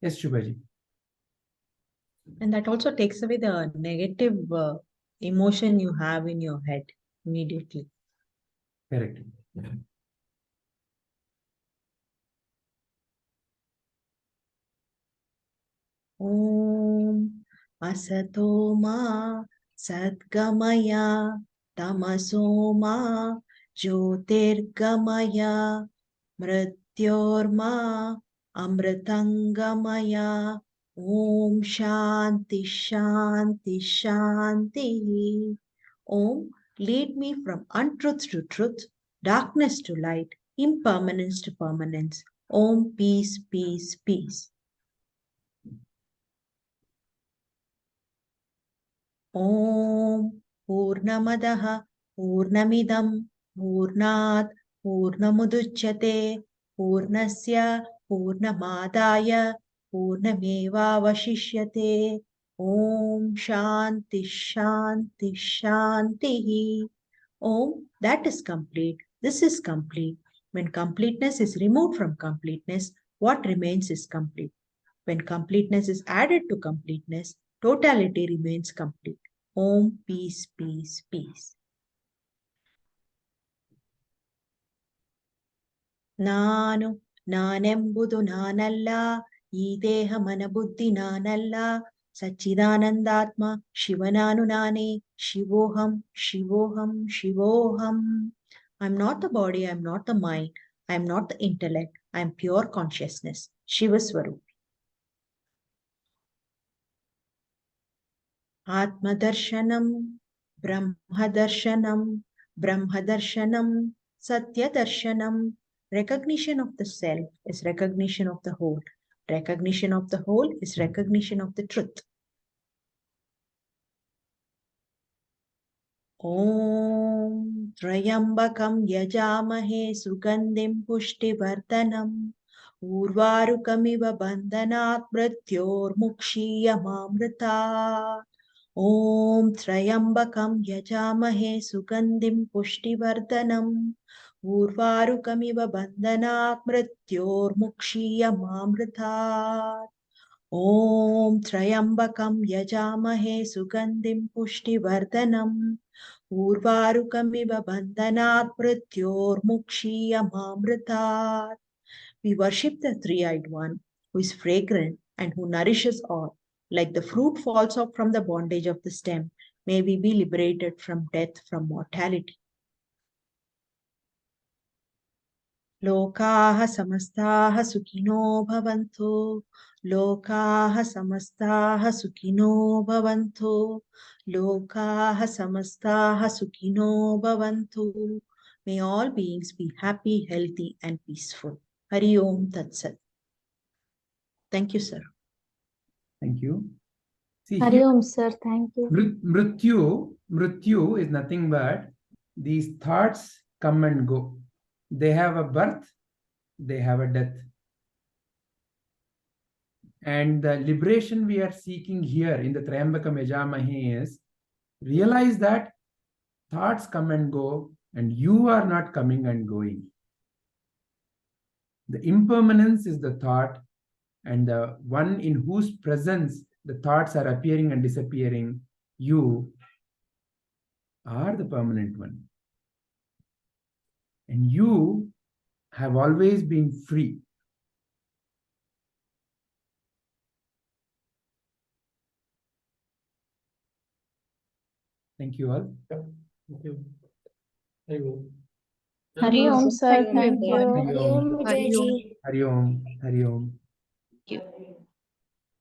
Yes, Shubhaji. And that also takes away the negative emotion you have in your head immediately. Correct. Om Asato Ma Sadgamaya Tamaso Ma Jyotirgamaya Mrityorma Amritangamaya Om Shanti Shanti Shanti. Om, lead me from untruth to truth, darkness to light, impermanence to permanence. Om, peace, peace, peace. Om Purnamadaha Purnamidam Purnat Purnamuduchyate Purnasya Purnamadaya Purnamevavashishyate. Om Shanti Shanti Shanti. Om, that is complete. This is complete. When completeness is removed from completeness, what remains is complete. When completeness is added to completeness, totality remains complete. Om, peace, peace, peace. ನಾನು ನಾನೆಂಬುದು ನಾನಲ್ಲ, ಈ ದೇಹ ಮನಬುದ್ಧಿ ನಾನಲ್ಲ, ಸಚ್ಚಿದಾನಂದಾತ್ಮ ಶಿವನಾನು ನಾನೇ, ಶಿವೋಹಂ ಶಿವೋಹಂ ಶಿವೋಹಂ. I'm not the body, I'm not the mind, I'm not the intellect, I'm pure consciousness. Shiva Swarup. Atmadarshanam, Brahmadarshanam, Brahmadarshanam, Satyadarshanam. Recognition of the self is recognition of the whole. Recognition of the whole is recognition of the truth. Om Trayambakam Yajamahe Sugandhim Pushtivardhanam Urvarukamiva Bandhanat Mrityor Mukshiyamamritat. Om Trayambakam Yajamahe Sugandhim Pushtivardhanam Urvarukamiva Bandhanat Mrityor Mukshiyamamritat. Om Trayambakam Yajamahe Sugandhim Pushtivardhanam Urvarukamiva Bandhanat Mrityor Mukshiyamamritat. We worship the three-eyed one who is fragrant and who nourishes all. Like the fruit falls off from the bondage of the stem, may we be liberated from death, from mortality. Lokaha samastaha sukhino bhavantu. Lokaha samastaha sukhino bhavantu. Lokaha samastaha sukhino bhavantu. May all beings be happy, healthy, and peaceful. Hari Om Tat Sat. Thank you, sir. Thank you. See, Hari here, Om, sir. Thank you. Mrityu is nothing but these thoughts come and go. They have a birth, they have a death. And the liberation we are seeking here in the Trayambakam Yajamahe is realize that thoughts come and go and you are not coming and going. The impermanence is the thought, and the one in whose presence the thoughts are appearing and disappearing, you are the permanent one. And you have always been free. Thank you all. Thank you. Hari Om. Hari Om, sir. Hari Om, Thank you. everyone. Hari Om. Vijayji. Hari Om. Hari Om. you.